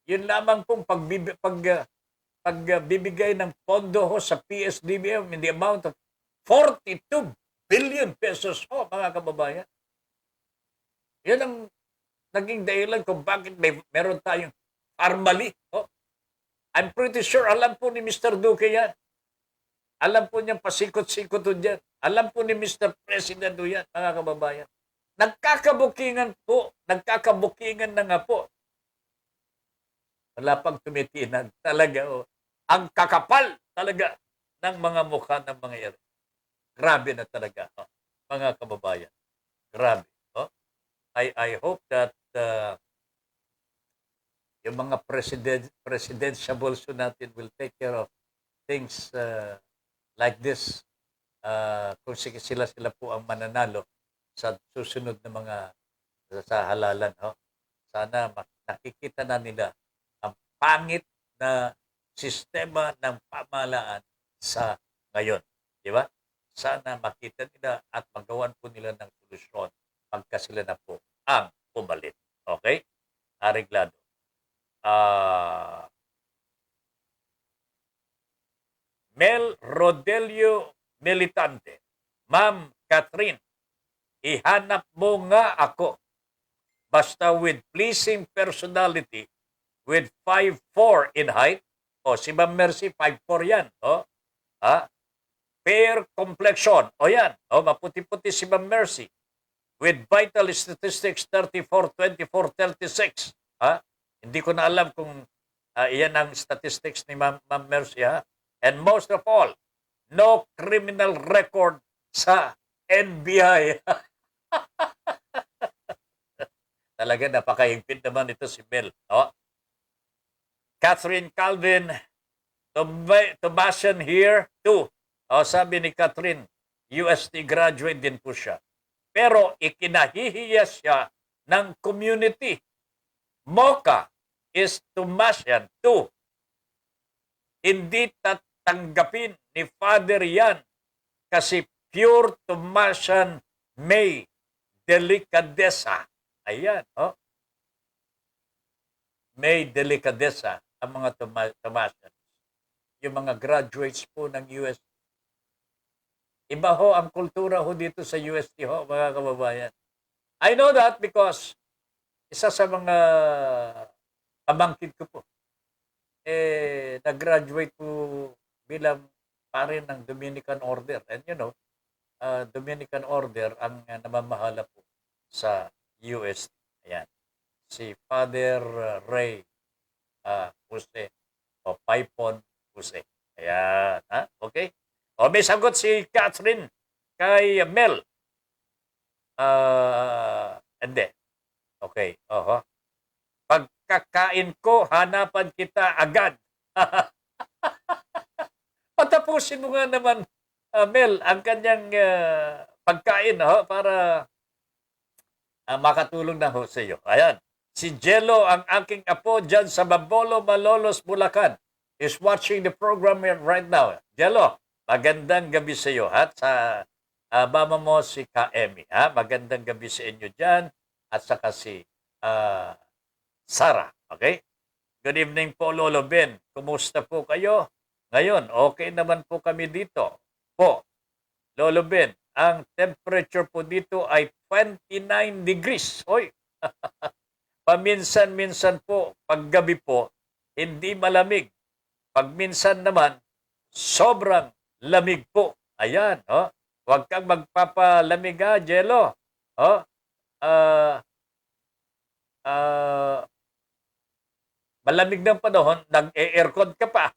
Yun lamang pong pagbibigay ng pondo sa PSDBM in the amount of 42 billion pesos mga kababayan. Yan ang naging dahilan kung bakit meron tayong formally. I'm pretty sure alam po ni Mr. Duque yan. Alam po niyang pasikot-sikot dyan. Alam po ni Mr. President yan, mga kababayan. Nagkakabukingan na nga po. Wala pang tumitinag talaga. Ang kakapal talaga ng mga mukha ng mga yan. Grabe na talaga, mga kababayan. Grabe. I hope that yung mga presidential natin will take care of things like this. Kung sila po ang mananalo sa susunod na mga sa halalan. Sana nakikita na nila ang pangit na sistema ng pamahalaan sa ngayon. Di ba? Sana makita nila at magawan po nila ng solusyon pagka sila na po ang pumalit. Okay? Areglado. Mel Rodelio Militante. Ma'am Catherine, ihanap mo nga ako. Basta with pleasing personality, with 5'4" in height. Si Ma'am Mercy, 5'4" yan. Fair complexion. Yan. Maputi-puti si Ma'am Mercy. With vital statistics 34, 24, 36. Hindi ko na alam kung iyan ang statistics ni Ma'am Mercy. And most of all, no criminal record sa NBI. Talaga napakahigpit naman ito si Mel. Catherine Calvin, Tomasian here too. Sabi ni Catherine, UST graduate din po siya. Pero ikinahihiya siya ng community. Mocha is Tomasian too. Hindi tatanggapin ni Father yan kasi pure Tomasian may delikadesa. Ayan, may delikadesa ang mga Tomasians. Yung mga graduates po ng UST. Iba ang kultura dito sa UST mga kababayan. I know that because isa sa mga pamangkin ko po, nag-graduate po bilang pare ng Dominican Order. And Dominican Order ang namamahala po sa UST. Ayan. Si Father Ray Jose o Paipon Jose. Ayan. Okay? May sagot si Catherine kay Mel. Hindi. Okay. Pagkakain ko, hanapan kita agad. Patapusin mo nga naman, Mel, ang kanyang pagkain para makatulong na sa iyo. Ayan. Si Jello, ang aking apo dyan sa Babolo, Malolos, Bulacan, is watching the program right now. Jello, magandang gabi sa iyo. At sa mama mo si Ka-Emi. Magandang gabi sa inyo dyan. At saka si Sarah. Okay? Good evening po, Lolo Ben. Kumusta po kayo? Ngayon, okay naman po kami dito. Lolo Ben, ang temperature po dito ay 29 degrees. Paminsan-minsan po, paggabi po, hindi malamig. Pagminsan naman, sobrang lamig po. Ayan, Huwag kang magpapalamig, Jello. Malamig ng panahon, nag-aircon ka pa.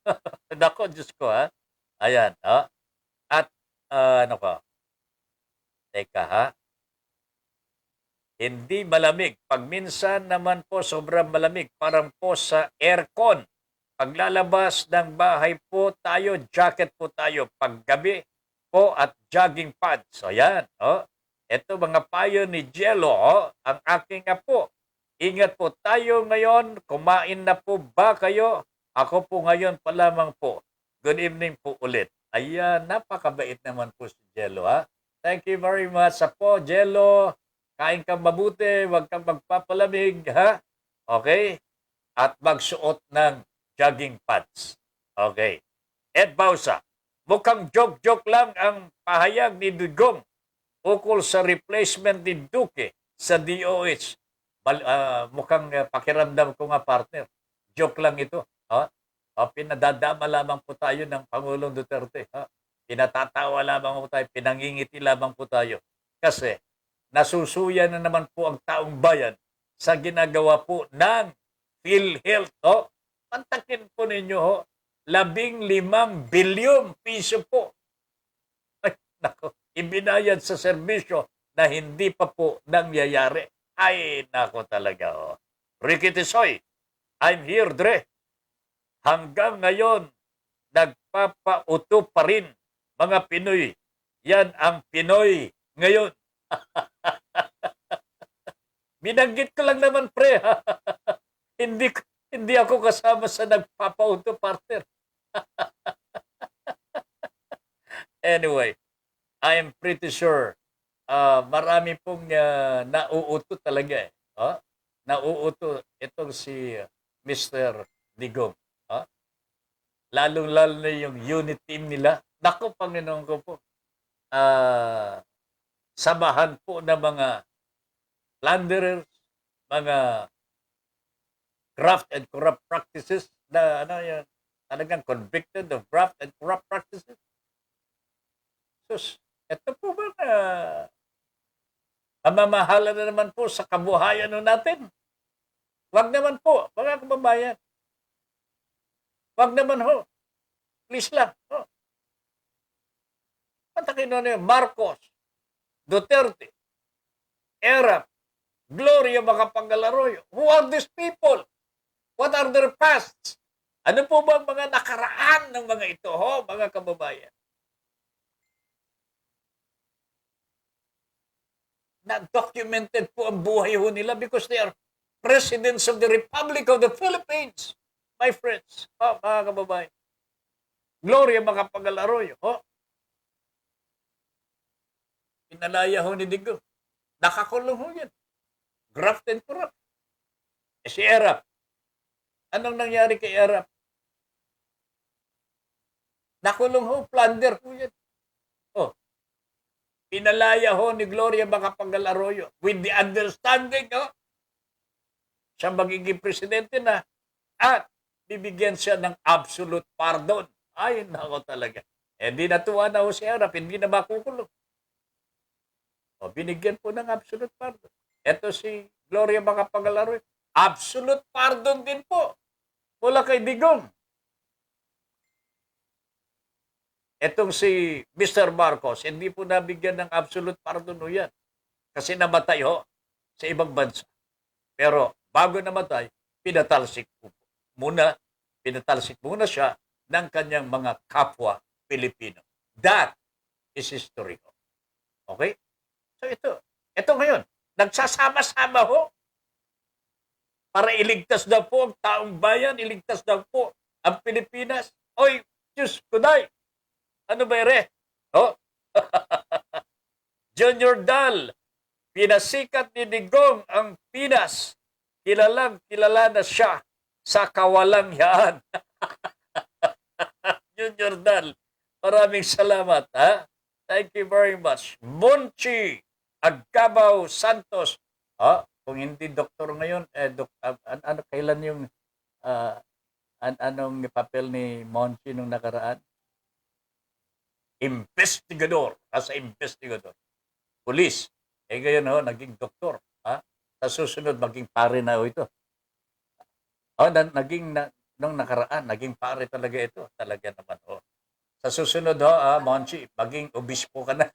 Nako, Diyos ko, Ayan, At, ano ko, teka ha, hindi malamig. Pag minsan naman po sobrang malamig, parang po sa aircon. Paglalabas ng bahay po tayo, jacket po tayo. Paggabi po at jogging pants. So yan, ito mga payo ni Jello, ang aking apo. Ingat po tayo ngayon. Kumain na po ba kayo? Ako po ngayon pa lamang po. Good evening po ulit. Ayan, napakabait naman po si Jello, ha? Thank you very much, apo, Jello. Kain kang mabuti, huwag kang magpapalamig, ha? Okay? At magsuot ng jogging pants. Okay. Ed Bausa, mukhang joke-joke lang ang pahayag ni Digong ukol sa replacement ni Duque sa DOH. Mukhang pakiramdam ko nga, partner. Joke lang ito. Pinadadama lamang po tayo ng Pangulong Duterte. Pinatatawa lamang po tayo, pinangingiti lamang po tayo. Kasi nasusuya na naman po ang taong bayan sa ginagawa po ng PhilHealth. Pantakin po ninyo, 15 bilyong piso po. Ay, nako, ibinayad sa serbisyo na hindi pa po nangyayari. Ay, nako talaga. Ricky Tisoy, I'm here, Dre. Hanggang ngayon, nagpapauto pa rin mga Pinoy. Yan ang Pinoy ngayon. Binanggit ko lang naman, pre. Hindi ako kasama sa nagpapauto, partner. Anyway, I am pretty sure marami pong nauuto talaga. Nauuto itong si Mr. Digong. Lalong-lalo na yung unit team nila. Naku, Panginoon ko po. Samahan po ng mga plunderers, mga graft and corrupt practices na talagang convicted of graft and corrupt practices. Sus, ito po ba na mamamahala na naman po sa kabuhayan natin? Wag naman po, mga kababayan. Wag naman ho. Please lang. Patakin na Marcos, Duterte, Erap, Gloria Macapagal-Arroyo. Who are these people? What are their pasts? Ano po ba ang mga nakaraan ng mga ito, mga kababayan? Na-documented po ang buhay nila because they are presidents of the Republic of the Philippines. My friends, mga kababayan. Gloria Macapagal-Arroyo, pinalaya ni Digong. Nakakulong yan. Graft and corrupt. Si Erap, anong nangyari kay Erap? Nakulong plunder yan. Pinalaya ni Gloria Macapagal-Arroyo with the understanding, siya magiging presidente na at bibigyan siya ng absolute pardon. Ay, nako talaga. Di natuwa na si Erap, hindi na makukulong. Binigyan po ng absolute pardon. Ito si Gloria Macapagal-Arroyo. Absolute pardon din po mula kay Digong. Etong si Mr. Marcos, hindi po nabigyan ng absolute pardon yan. Kasi namatay sa ibang bansa. Pero bago namatay, pinatalsik muna siya ng kanyang mga kapwa Pilipino. That is history. Okay? So ito ngayon, nagsasama-sama para iligtas daw po ang taong bayan, iligtas daw po ang Pilipinas. Oy, Diyos kunay! Ano ba ere? Junior Dal, pinasikat ni Digong ang Pinas. Kilala na siya sa kawalangyaan. Junior Dal, maraming salamat. Thank you very much. Monchi Agcabaw Santos. Kung hindi doktor ngayon, kailan yung anong papel ni Monchi nung nakaraan? Investigador. As investigador. Police. Ngayon naging doktor. Sa susunod, maging pare na ito. Nung nakaraan, naging pare talaga ito. Talaga naman. Sa susunod ho, Monchi, maging obispo ka na.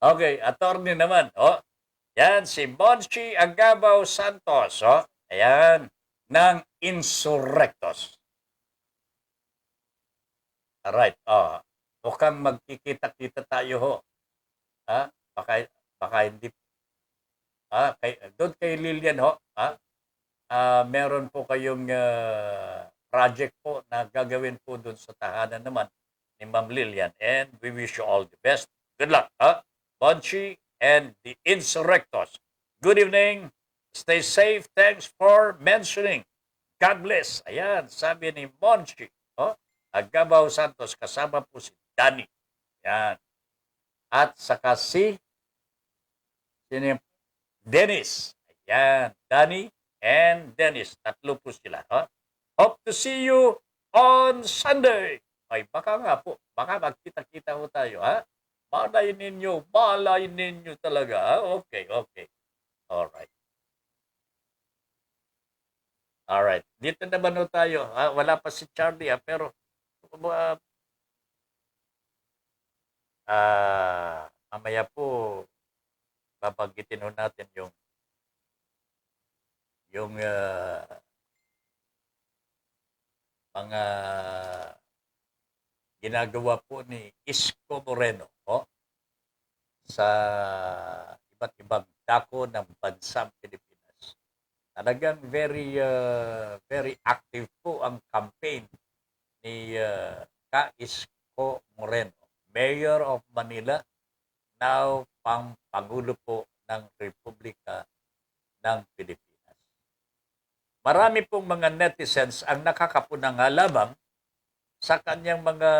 Okay, attorney naman. Yan, si Monchi Agabaw Santos. Ayan, ng Insurrectos. Alright, mukhang magkikita-kita tayo ho. Baka hindi. Doon kay Lilian ho. Meron po kayong project po na gagawin po doon sa tahanan naman ni Ma'am Lilian. And we wish you all the best. Good luck. Monchi and the Insurrectos. Good evening. Stay safe. Thanks for mentioning. God bless. Ayan, sabi ni Monchi. Agabaw Santos, kasama po si Danny. Ayan. At saka si Dennis. Ayan, Danny and Dennis. Tatlo po sila. Hope to see you on Sunday. Ay, baka nga po. Baka magkita-kita ho tayo. Malay ninyo talaga. Okay. Alright. Dito naman ho tayo. Wala pa si Charlie, pero mamaya po babanggitin ho natin yung mga ginagawa po ni Isko Moreno sa iba't ibang dako ng bansang Pilipinas. Talagang very active po ang campaign ni Isko Moreno, Mayor of Manila, now Pangulo po ng Republika ng Pilipinas. Marami pong mga netizens ang nakakapunang halabang sa kanyang mga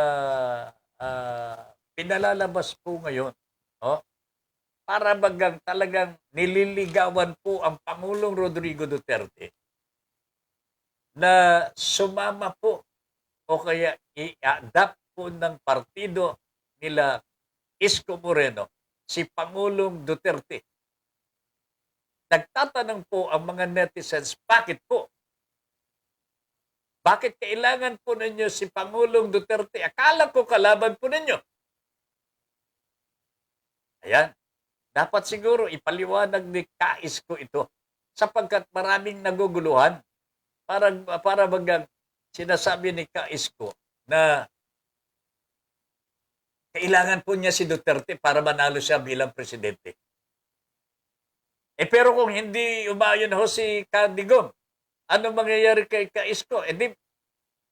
pinalalabas po ngayon. Para bagang talagang nililigawan po ang Pangulong Rodrigo Duterte na sumama po o kaya i-adapt po ng partido nila Isko Moreno si Pangulong Duterte. Nagtatanong po ang mga netizens, bakit po? Bakit kailangan po ninyo si Pangulong Duterte? Akala ko kalaban po ninyo. Ayan. Dapat siguro ipaliwanag ni Isko ito sapagkat maraming naguguluhan. Para bagang sinasabi ni Isko na kailangan po niya si Duterte para manalo siya bilang presidente. Pero kung hindi umayon ho si Digong, ano mangyayari kay Isko? Di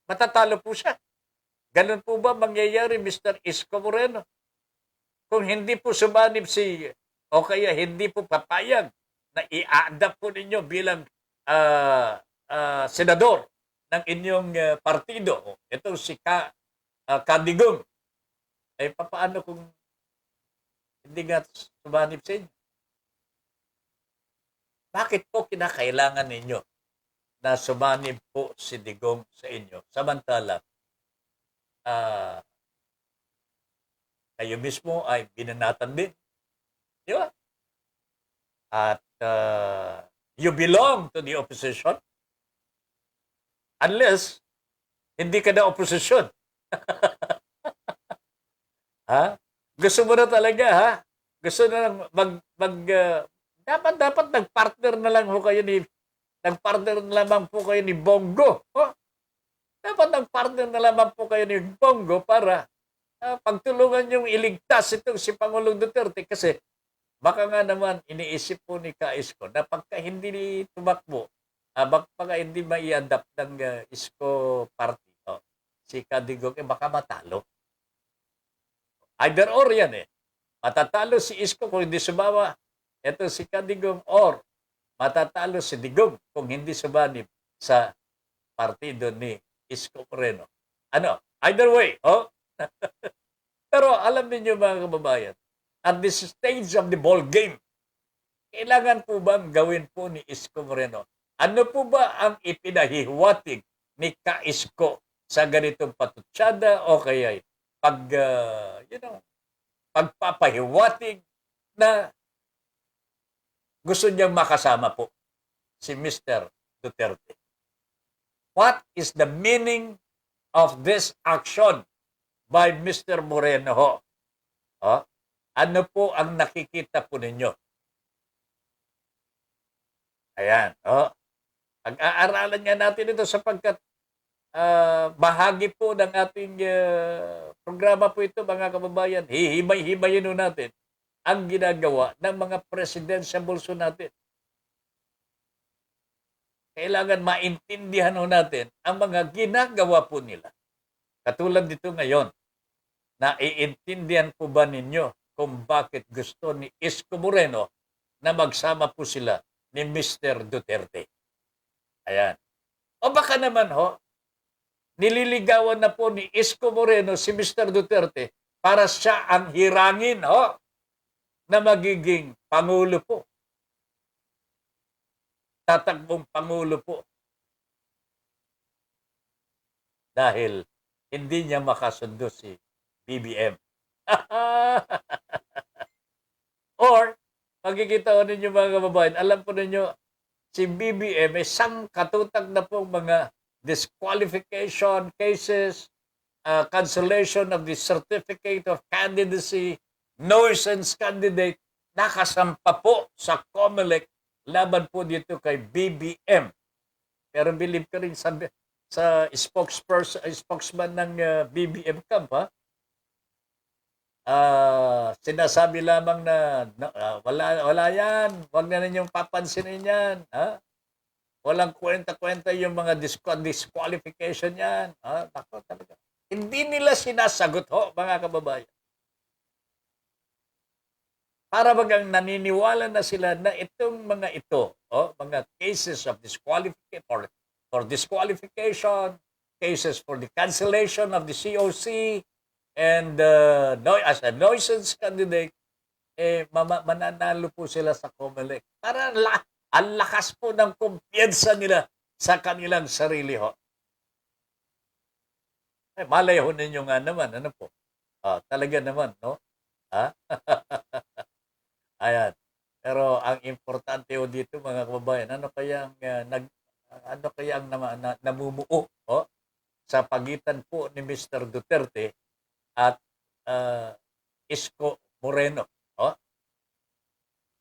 matatalo po siya. Ganun po ba mangyayari, Mr. Isko Moreno? Kung hindi po sumanib o kaya hindi po papayag na i-adapt po ninyo bilang senador ng inyong partido, ito si Digong, paano kung hindi nga sumanib sa inyo? Bakit po kinakailangan ninyo na sumanib po si Digong sa inyo? Samantala, kayo mismo ay binanatan din. Di ba? At you belong to the opposition unless hindi ka na opposition. Gusto mo na talaga, Gusto na dapat nagpartner na lang po kayo ni Bongo. Dapat nagpartner na lamang po kayo ni Bongo para pagtulungan yung iligtas itong si Pangulong Duterte kasi baka nga naman iniisip po ni Isko na pagka hindi tumakbo, baka hindi mai-adapt ng Isko party, si Digong, baka matalo. Either or yan Matatalo si Isko kung hindi sumama ito si Digong or matatalo si Digong kung hindi sumanib sa partido ni Isko Moreno. Either way, Pero alam niyo mga kababayan, at this stage of the ball game, kailangan po bang gawin po ni Isko Moreno? Ano po ba ang ipinahiwatig ni Isko sa ganitong patutsada o kaya pagpapahiwatig na gusto niyang makasama po si Mr. Duterte? What is the meaning of this action by Mr. Moreno ho. Oh, ano po ang nakikita po ninyo? Ayan. Oh, pag-aaralan nga natin ito sapagkat bahagi po ng ating programa po ito, mga kababayan. Hihimay-himayin ho natin ang ginagawa ng mga presidentiables natin. Kailangan maintindihan ho natin ang mga ginagawa po nila. Katulad dito ngayon, naiintindihan po ba ninyo kung bakit gusto ni Isko Moreno na magsama po sila ni Mr. Duterte? Ayan. O baka naman ho, nililigawan na po ni Isko Moreno si Mr. Duterte para siya ang hirangin ho na magiging Pangulo po. Tatakbong Pangulo po. Dahil hindi niya makasundo si BBM. Or, makikita ko ninyo mga kababayan, alam po ninyo, si BBM ay sangkatutak na pong mga disqualification cases, cancellation of the certificate of candidacy, nuisance candidate, nakasampa po sa COMELEC laban po dito kay BBM. Pero believe ka rin sa spokesman ng BBM camp, ha? Sinasabi lamang na wala yan, wag na ninyong papansinin yan, ha? Walang kwenta-kwenta yung mga disqualification yan, ha? Nako, talaga. Hindi nila sinasagot ho, mga kababayan. Para bagang naniniwala na sila na itong mga ito, mga cases of disqualification for disqualification, cases for the cancellation of the COC, and as a nuisance candidate, mananalo po sila sa COMELEC. Para ang lakas po ng kumpiyansa nila sa kanilang sarili ho. Malay ho ninyo nga naman, ano po? Talaga naman, no? Ha? Ayan. Pero ang importante ho dito, mga kababayan, ano kaya ang namumuo sa pagitan po ni Mr. Duterte at Isko Moreno.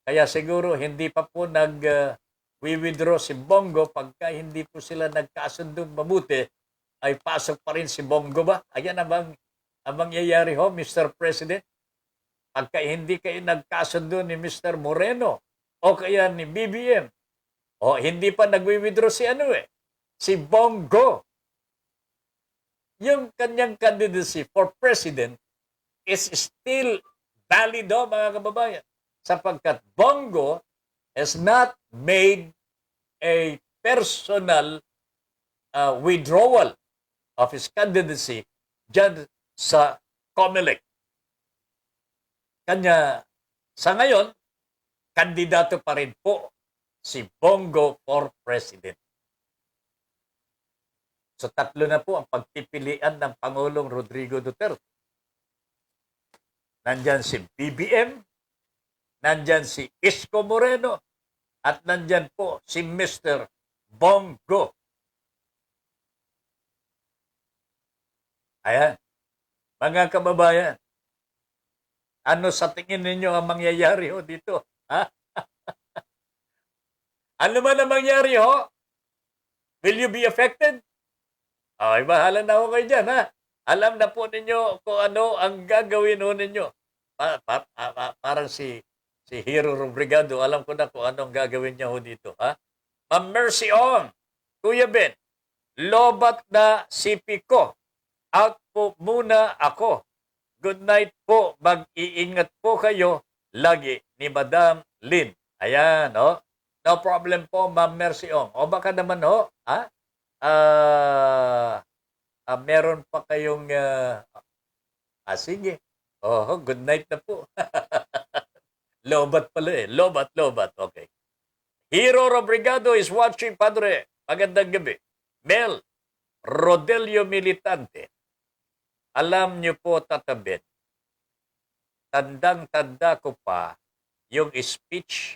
Kaya siguro hindi pa po nag-withdraw si Bongo pagka hindi po sila nagkasundong mabuti, ay pasok pa rin si Bongo ba? Ayan ang mangyayari ho, Mr. President. Pagka hindi kayo nagkasundo ni Mr. Moreno o kaya ni BBM, hindi pa nag-withdraw si Bongo. Yung kanyang candidacy for president is still valid mga kababayan. Sapagkat Bongo has not made a personal withdrawal of his candidacy dyan sa COMELEC. Kanya, sa ngayon, kandidato pa rin po si Bongo for president. So tatlo na po ang pagpipilian ng Pangulong Rodrigo Duterte. Nandyan si BBM, nandyan si Isko Moreno, at nandyan po si Mr. Bongo. Ayan. Mga kababayan, ano sa tingin ninyo ang mangyayari ho dito? Ha? Ano man ang mangyari ho? Will you be affected? Ay, bahala na ho kayo dyan, ha? Alam na po ninyo kung ano ang gagawin ho ninyo. Parang si Hero Robrigado, alam ko na kung ano ang gagawin niya ho dito, ha? Mercy on, Kuya Ben, lobat na sipi ko. Out po muna ako. Good night po. Mag-iingat po kayo lagi ni Madam Lynn. Ayan, no problem po, Ma'am Mercy Ong. O baka naman, ha? Meron pa kayong, sige. Good night na po. Lobat pala Lobat. Okay. Hero Robrigado is watching, Padre. Magandang gabi. Mel Rodelio Militante. Alam niyo po, tatabit, tandang-tanda ko pa yung speech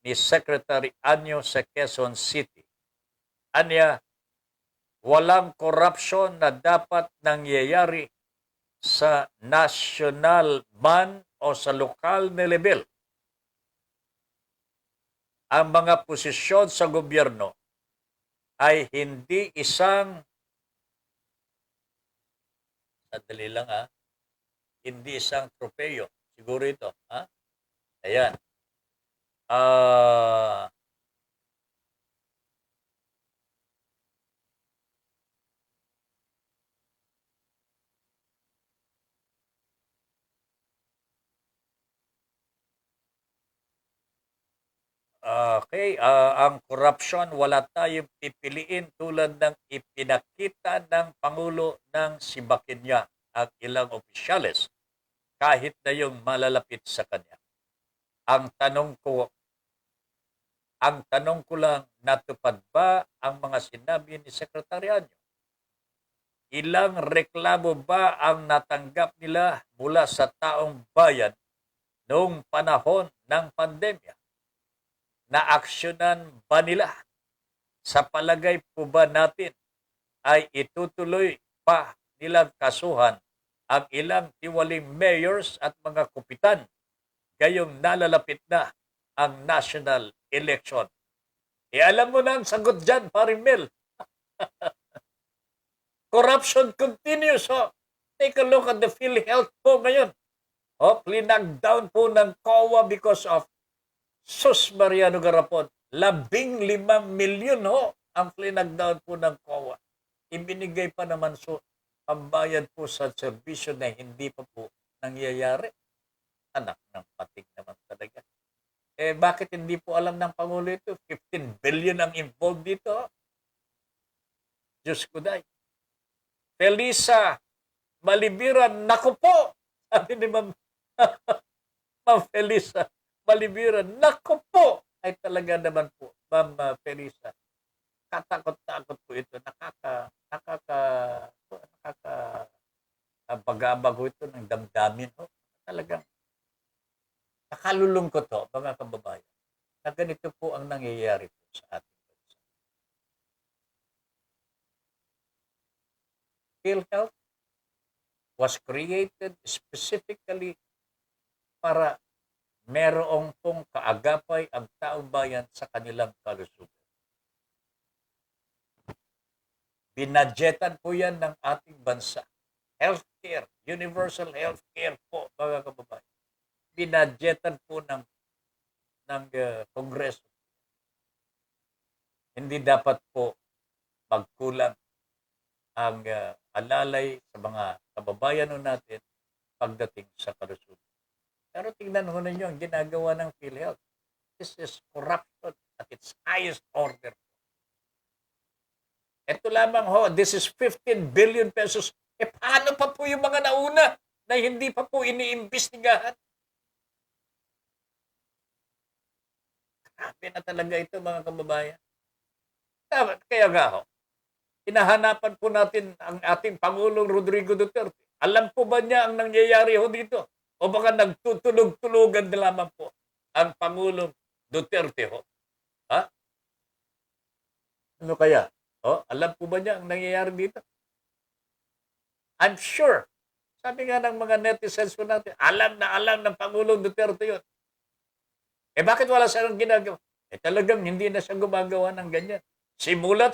ni Secretary Anyo sa Quezon City. Anya, walang corruption na dapat nangyayari sa national man o sa lokal na level ang mga posisyon sa gobyerno ay hindi isang, sandali lang hindi isang tropeyo. Siguro ito. Ayan. Okay, ang corruption, wala tayong pipiliin tulad ng ipinakita ng Pangulo ng sibakin niya ang ilang opisyales kahit na yung malalapit sa kanya. Ang tanong ko lang, natupad ba ang mga sinabi ni Sekretaryanyo? Ilang reklamo ba ang natanggap nila mula sa taong bayan noong panahon ng pandemya? Naaksyonan ba nila? Sa palagay po ba natin ay itutuloy pa nilang kasuhan ang ilang tiwaling mayors at mga kupitan gayong nalalapit na ang national election? Alam mo na ang sagot dyan, paring Mel. Corruption continues. Take a look at the PhilHealth po ngayon. Plinag-down po ng COA because of Sus Mariano Garapon. 15 milyon ang plinag-down po ng COA. Ibinigay pa naman pambayad po sa serbisyo na hindi pa po nangyayari. Anak ng pating naman talaga. Bakit hindi po alam ng Pangulo ito? 15 billion ang involved dito. Diyos ko day. Felisa Malibiran, naku po! Sabi ni Ma'am Felisa Malibiran, naku po! Ay talaga naman po, Ma'am Felisa. Katakot-takot po ito. Nakakabagabag ito ng damdamin. Talagang nakalulungkot mga kababayan, na ganito po ang nangyayari po sa ating bansa. PhilHealth was created specifically para merong pong kaagapay ang taong bayan sa kanilang kalusugan. Binadyetan po yan ng ating bansa. Healthcare, universal healthcare po, mga kababayan. Binadyetan po ng Kongreso. Hindi dapat po magkulang ang alalay sa mga kababayan natin pagdating sa kalusugan. Pero tingnan ho ninyo ang ginagawa ng PhilHealth. This is corruption at its highest order. Ito lamang this is 15 billion pesos. Paano pa po yung mga nauna na hindi pa po iniimbestigahan? Grabe na talaga ito, mga kababayan. Kaya nga hinahanapan po natin ang ating Pangulong Rodrigo Duterte. Alam po ba niya ang nangyayari dito? O baka nagtutulog-tulugan na lamang po ang Pangulong Duterte Ano kaya? Alam po ba niya ang nangyayari dito? I'm sure. Sabi nga ng mga netizens po natin, alam ng Pangulong Duterte yun. Bakit wala siyang ginagawa? Talagang hindi na siya gumagawa ng ganyan. Simula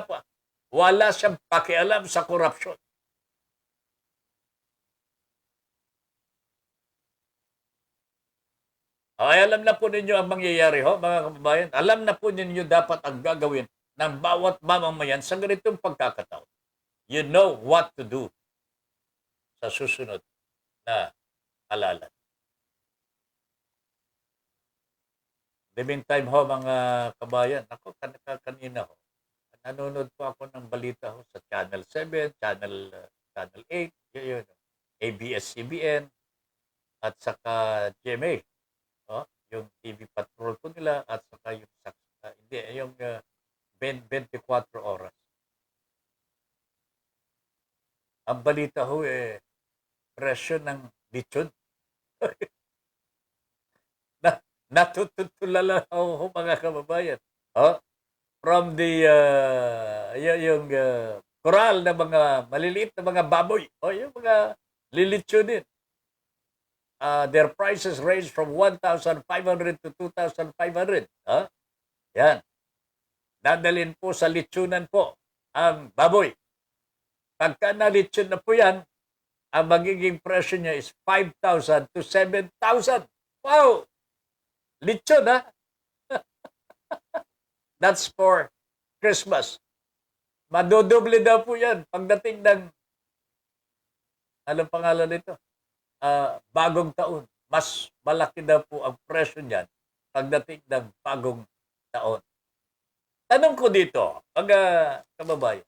pa, wala siyang pakialam sa korupsyon. Ay, alam na po ninyo ang mangyayari mga kababayan. Alam na po ninyo dapat ang gagawin ng bawat mamamayan sa ganitong pagkakataon. You know what to do sa susunod na halalan. The meantime mga kabayan, ako kanina nanonood po ako ng balita sa Channel 7, Channel 8, yun, ABS-CBN, at saka GMA. Yung TV Patrol po nila, at saka yung 24 oras. Ang balita presyo ng lechon. Natutulala mga kababayan. From the yung koral na mga maliliit na mga baboy. Yung mga lilitsunin. Their prices range from 1,500 to 2,500. Yan. Dadalhin po sa litsunan po ang baboy. Pagka nalitsun na po yan, ang magiging presyo niya is 5,000 to 7,000. Wow! Litsun, ha? That's for Christmas. Madodoble daw po yan pagdating ng, anong pangalan nito? Bagong taon. Mas malaki daw po ang presyo niyan pagdating ng bagong taon. Tanong ko dito, mga kababayan,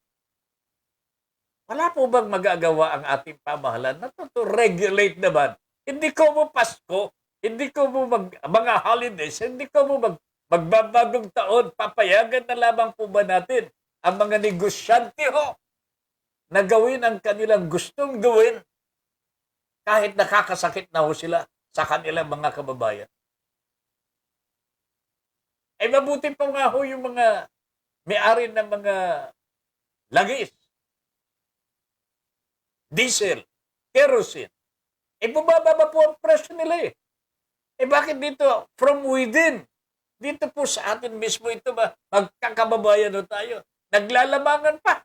wala po bang magagawa ang ating pamahalaan na to regulate naman? Hindi ko mo Pasko, hindi ko mo mga holidays, hindi ko mo magbabagong taon, papayagan na lamang po ba natin ang mga negosyante ho na gawin ang kanilang gustong gawin kahit nakakasakit na ho sila sa kanilang mga kababayan? Ay mabuti pa nga ho yung mga may-ari ng mga langis, diesel, kerosene. Eh bumaba ba po ang presyo nila eh? Eh bakit dito from within? Dito po sa atin mismo ito ba? Magkakababayan ho tayo. Naglalamangan pa.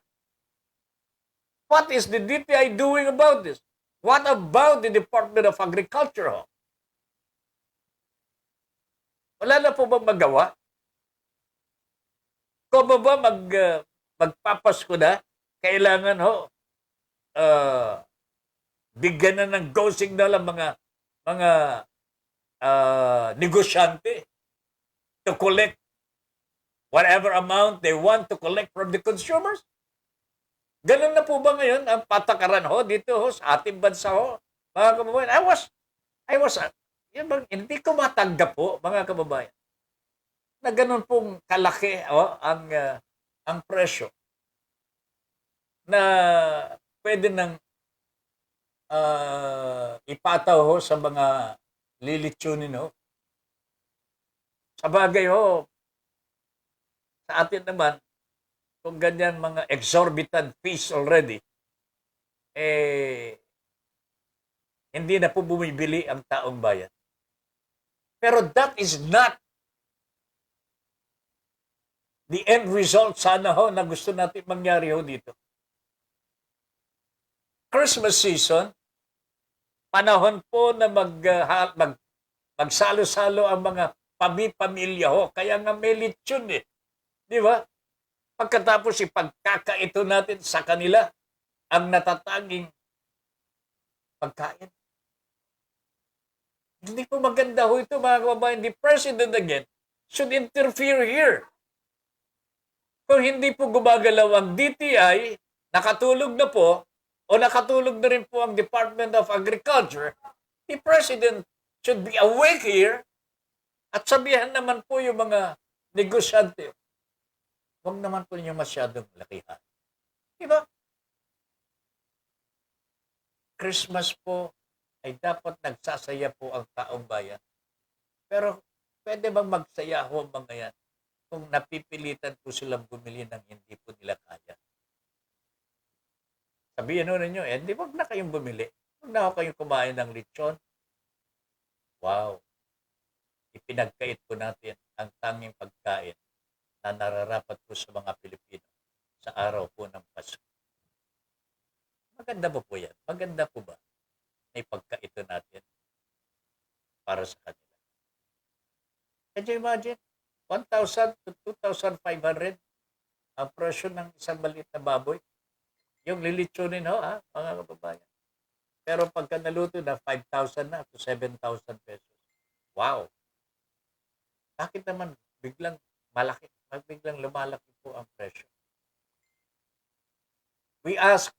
What is the DTI doing about this? What about the Department of Agriculture ho? Wala na po bang magawa? Kung ba magpapasko na, kailangan ho, bigyan na ng go signal ang mga negosyante to collect whatever amount they want to collect from the consumers. Ganun na po ba ngayon ang patakaran ho dito ho sa ating bansa ho? Mga kababayan, hindi ko matanggap po, mga kababayan, na ganun pong kalaki ang presyo na pwede nang ipataw ho sa mga lilitsunin ho. Sa bagay ho, sa atin naman, kung ganyan mga exorbitant fees already, hindi na po bumibili ang taong bayan. Pero that is not the end result sana ho na gusto natin mangyari ho dito. Christmas season, panahon po na magsalo-salo ang mga pamilya ho. Kaya nga may lechon eh. Di ba? Pagkatapos ipagkakaito natin sa kanila ang natatanging pagkain. Hindi po maganda ho ito, mga kababayan. The President again should interfere here. Kung hindi po gumagalaw ang DTI, nakatulog na po, o nakatulog na rin po ang Department of Agriculture, the President should be awake here at sabihan naman po yung mga negosyante, huwag naman po niyo masyadong lakihan. Diba? Christmas po ay dapat nagsasaya po ang taong bayan. Pero pwede bang magsaya ho ang mga yan kung napipilitan po silang bumili ng hindi po nila kaya? Sabihin ho ninyo, hindi wag na kayong bumili. Wag na ho kayong kumain ng lechon. Wow. Ipinagkait po natin ang tanging pagkain na nararapat po sa mga Pilipino sa araw po ng Pasko. Maganda po yan? Maganda po ba na ipagkaito natin para sa kanila? Can you imagine? 1,000 to 2,500 ang presyo ng isang maliit na baboy. Yung lilitsunin ho, mga kababayan. Pero pagka naluto na, 5,000 na to 7,000 pesos. Wow! Bakit naman biglang lumalaki po ang presyo? We asked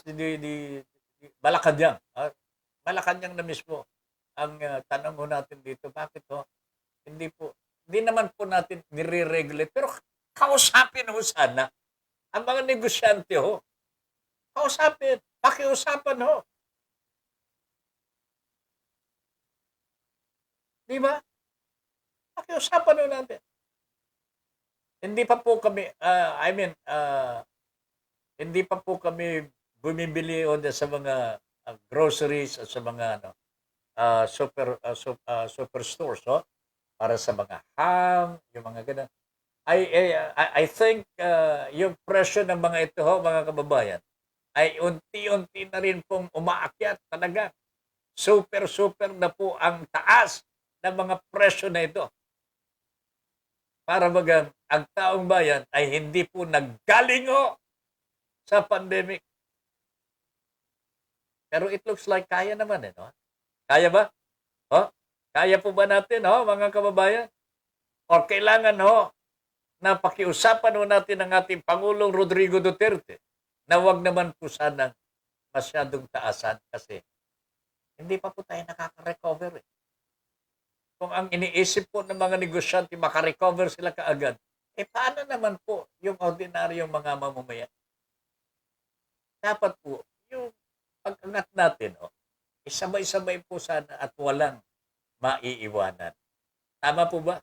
the Malacanang, Malacanang na mismo, ang tanong ho natin dito, bakit ho? Hindi naman po natin nire-regulate, pero kausapin ho sana ang mga negosyante ho. Kausapin, pakiusapan ho. Di ba? Pakiusapan ho natin. Hindi pa po kami, hindi pa po kami bumibili o sa mga groceries at sa mga superstores, para sa mga ham, yung mga ganun. I think yung presyo ng mga ito, mga kababayan, ay unti-unti na rin pong umaakyat talaga. Super na po ang taas ng mga presyo na ito. Para bagang ang taong bayan ay hindi po naggaling sa pandemic. Pero it looks like kaya naman no? Kaya ba? Kaya po ba natin mga kababayan? O kailangan na pakiusapan natin ang ating Pangulong Rodrigo Duterte na wag naman po sanang masyadong taasan kasi hindi pa po tayo nakaka-recover. Kung ang iniisip po ng mga negosyante makarecover sila kaagad, paano naman po yung ordinaryong mga mamamayan? Dapat po, yung pag-angat natin, sabay-sabay po sana at walang maiiwanan. Tama po ba?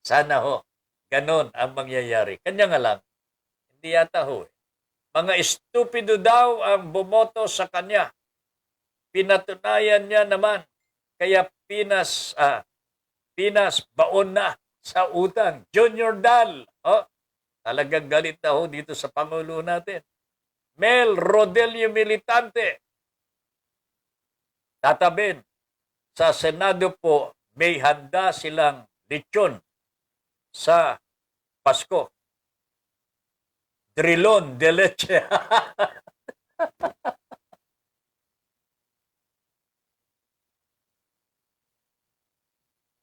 Sana ganon ang mangyayari. Kanya nga lang, hindi yata mga estupido daw ang bumoto sa kanya. Pinatunayan niya naman. Kaya Pinas baon na sa utang. Junior Dal. Talagang galit na dito sa Pangulo natin. Mel Rodelio Militante. Tatabin. Sa Senado po, may handa silang lechon sa Pasko. Drilon de leche.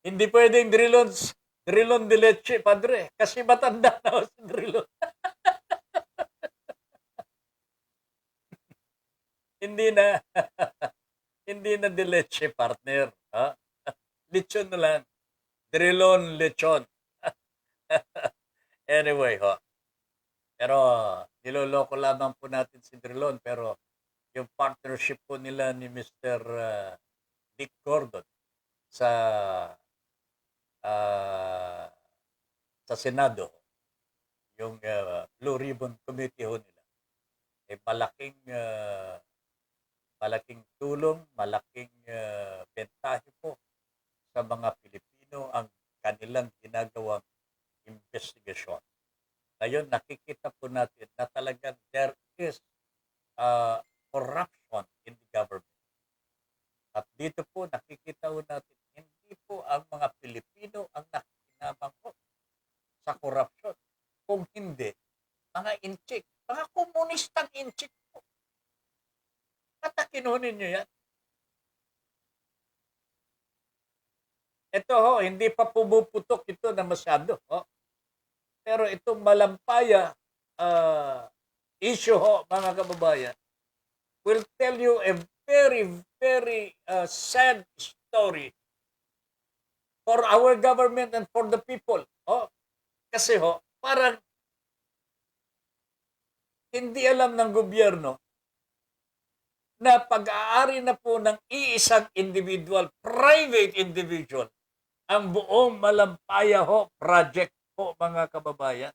Hindi pwedeng drilon de leche, padre. Kasi matanda na si drilon. Hindi na. Hindi na de leche, partner. Lechon na lang. Drilon, lechon. Anyway, pero niloloko lamang po natin si Drilon, pero yung partnership po nila ni Mr. Dick Gordon sa Senado, yung Blue Ribbon Committee nila, malaking tulong, malaking bentahe po sa mga Pilipino ang kanilang ginagawang investigasyon. Ngayon, nakikita po natin na talagang there is corruption in the government. At dito po, nakikita po natin, hindi po ang mga Pilipino ang nakikinabang po sa corruption. Kung hindi, mga inchik, mga komunistang inchik po. Patakinunin nyo yan. Ito hindi pa pumuputok ito na masyado. Pero itong malampaya issue mga kababayan, will tell you a very, very sad story for our government and for the people. Kasi parang hindi alam ng gobyerno na pag-aari na po ng iisang individual, private individual, ang buong malampaya project po mga kababayan.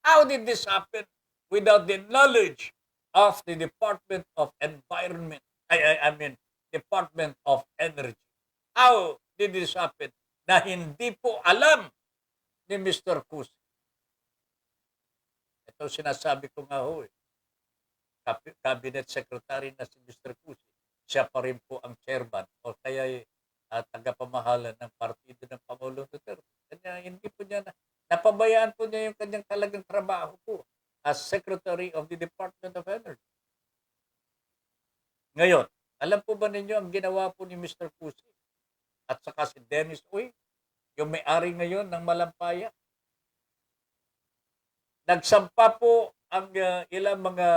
How did this happen without the knowledge of the Department of Environment? I mean, Department of Energy. How did this happen na hindi po alam ni Mr. Cusi? Ito sinasabi ko nga Cabinet Secretary na si Mr. Cusi. Siya pa rin po ang chairman o kaya tagapamahalan ng partido ng Pangulong Duterte. Kanya hindi po niya napabayaan po niya yung kanyang talagang trabaho po as Secretary of the Department of Energy. Ngayon, alam po ba ninyo ang ginawa po ni Mr. Cusi at saka si Dennis Uy, yung may-ari ngayon ng Malampaya? Nagsampa po ang ilang mga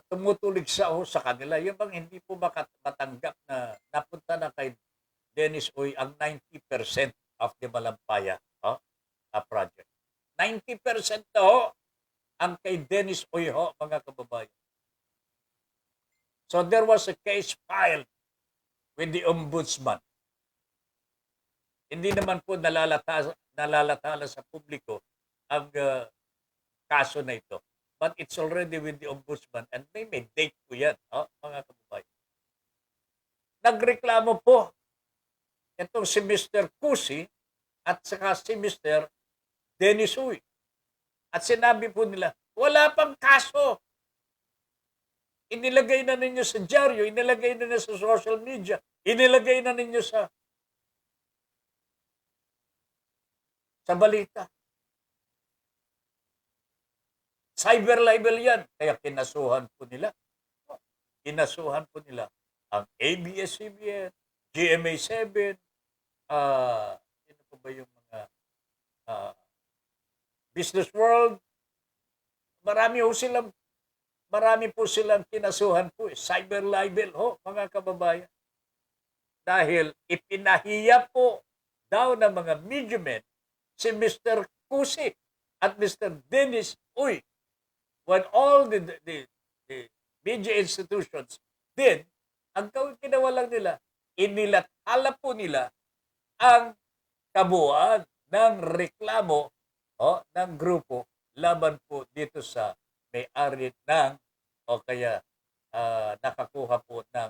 tumutulig sa kanila. Yung bang hindi po matanggap na napunta na kay Dennis Uy ang 90% of the Malampaya project. 90% na ang kay Dennis Uy mga kababayan. So there was a case filed with the Ombudsman. Hindi naman po nalalatala sa publiko ang kaso na ito. But it's already with the Ombudsman and may date po yan, mga kababayan. Nagreklamo po itong si Mr. Cusi at saka si Mr. Dennis Uy. At sinabi po nila, wala pang kaso. Inilagay na ninyo sa dyaryo, inilagay na ninyo sa social media, inilagay na ninyo sa balita. Cyber libel yan. Kaya kinasuhan po nila. Kinasuhan po nila ang ABS-CBN, GMA7, ano po ba yung mga Business World. Marami po silang kinasuhan po. Cyber libel mga kababayan. Dahil ipinahiya po daw ng mga media men si Mr. Cusi at Mr. Dennis Uy, when all the media institutions did, ang ginawa lang nila, inilathala po nila ang kabuuan ng reklamo ng grupo laban po dito sa may-ari ng o kaya nakakuha po ng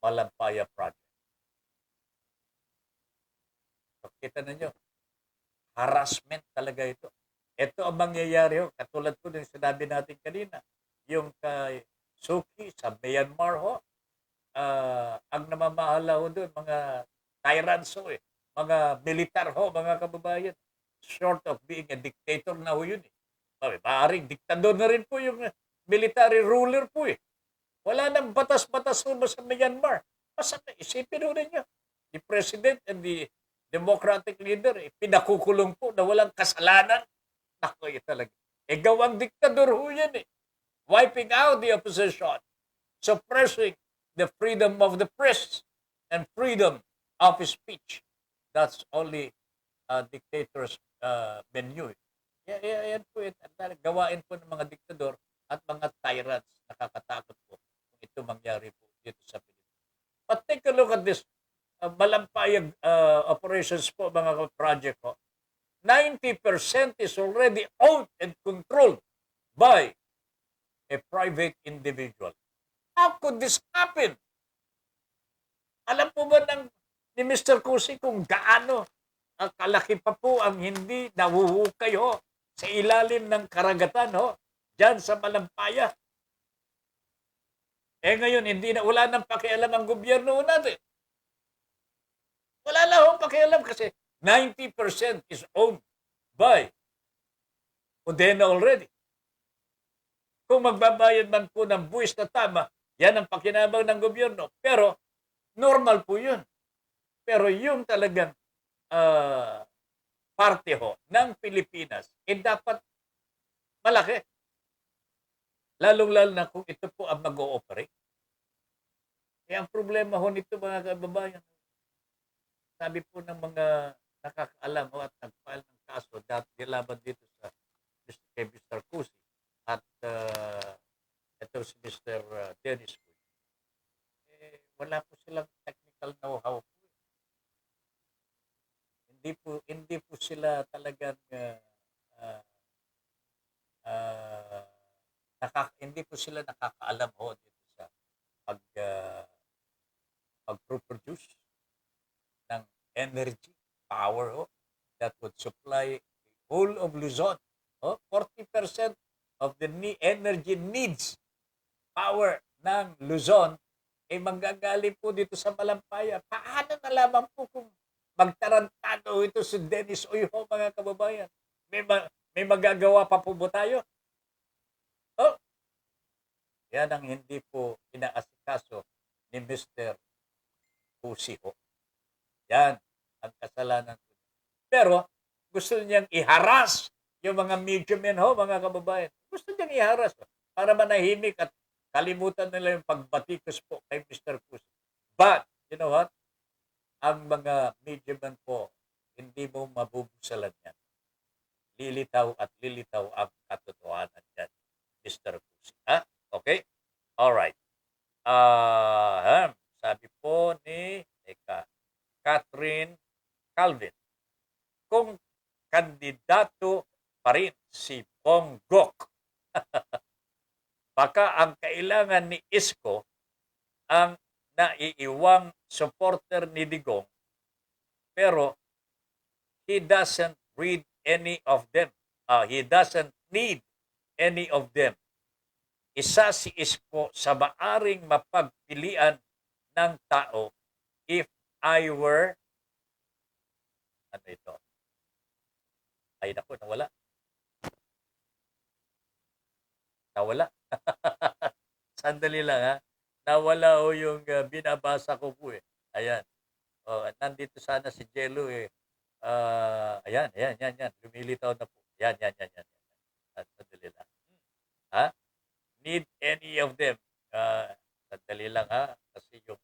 Malampaya Project. So, kita ninyo, harassment talaga ito. Ito ang mangyayari katulad po ng sinabi natin kanina, yung kay Suki sa Myanmar ang namamahala doon, mga tyrants mga militar mga kababayan. Short of being a dictator na yun maaaring diktador na rin po yung military ruler po Wala nang batas-batas sa Myanmar. Masama, isipin rin niyo. The president and the democratic leader, pinakukulong po na walang kasalanan. Naku, talaga. Gawang diktador yan Wiping out the opposition. Suppressing the freedom of the press and freedom of speech. That's only dictators menu. Yan po gawain po ng mga diktador at mga tyrants. Nakakatakot po kung ito mangyari po dito sa Pilipinas. But take a look at this Malampayag operations po, mga project 90% is already owned and controlled by a private individual. How could this happen? Alam po ba ni Mr. Cusi kung gaano kalaki pa po ang hindi nahuhukay sa ilalim ng karagatan dyan sa Malampaya? Ngayon, wala nang pakialam ang gobyerno natin. Wala lang pakialam kasi 90% is owned by Udena already. Kung magbabayad man po ng buwis na tama, yan ang pakinabang ng gobyerno. Pero normal po yun. Pero yung talagang parte ng Pilipinas, dapat malaki. Lalong-lalo na kung ito po ang mag-ooperate. Ang problema nito, mga kababayan, sabi po ng mga nakakaalam at nag-file ng kaso dati laban dito kay Mr. Cusi at ito si Mr. Dennis Uy. Wala po silang technical know-how po. Hindi po sila talagang hindi po sila nakakaalam dito sa pag-produce ng energy, power that would supply the whole of Luzon. 40% of the energy needs, power ng Luzon ay manggagaling po dito sa Malampaya. Paano nalaman po kung magtarantado ito si Dennis Uy mga kababayan? May magagawa pa po ba tayo? Yan ang hindi po inaasikaso ni Mr. Cusi Yan ang kasalanan ko. Pero gusto niyang iharas yung mga media men mga kababayan. Gusto niyang iharas para manahimik at kalimutan nila yung pagbatikos po kay Mr. Cusi. But, you know what? Ang mga media men po, hindi mo mabubusalan yan. Lilitaw at lilitaw ang katotohanan yan, Mr. Cusi. Okay? Alright. Sabi po ni Catherine Calvin, kung kandidato pa rin si Bonggok, baka baka ang kailangan ni Isko ang naiiwang supporter ni Digong, pero he doesn't read any of them. He doesn't need any of them. Isa si Isko sa maaring mapagpilian ng tao if I were, ano ito? Ay naku, nawala. Nawala. Sandali lang ha. Nawala ho yung binabasa ko po eh. Ayan. Nandito sana si Jello eh. Ayan. Lumilitaw na po. Yan. Sandali lang. Ha? Need any of them. Sandali lang ha. Kasi yung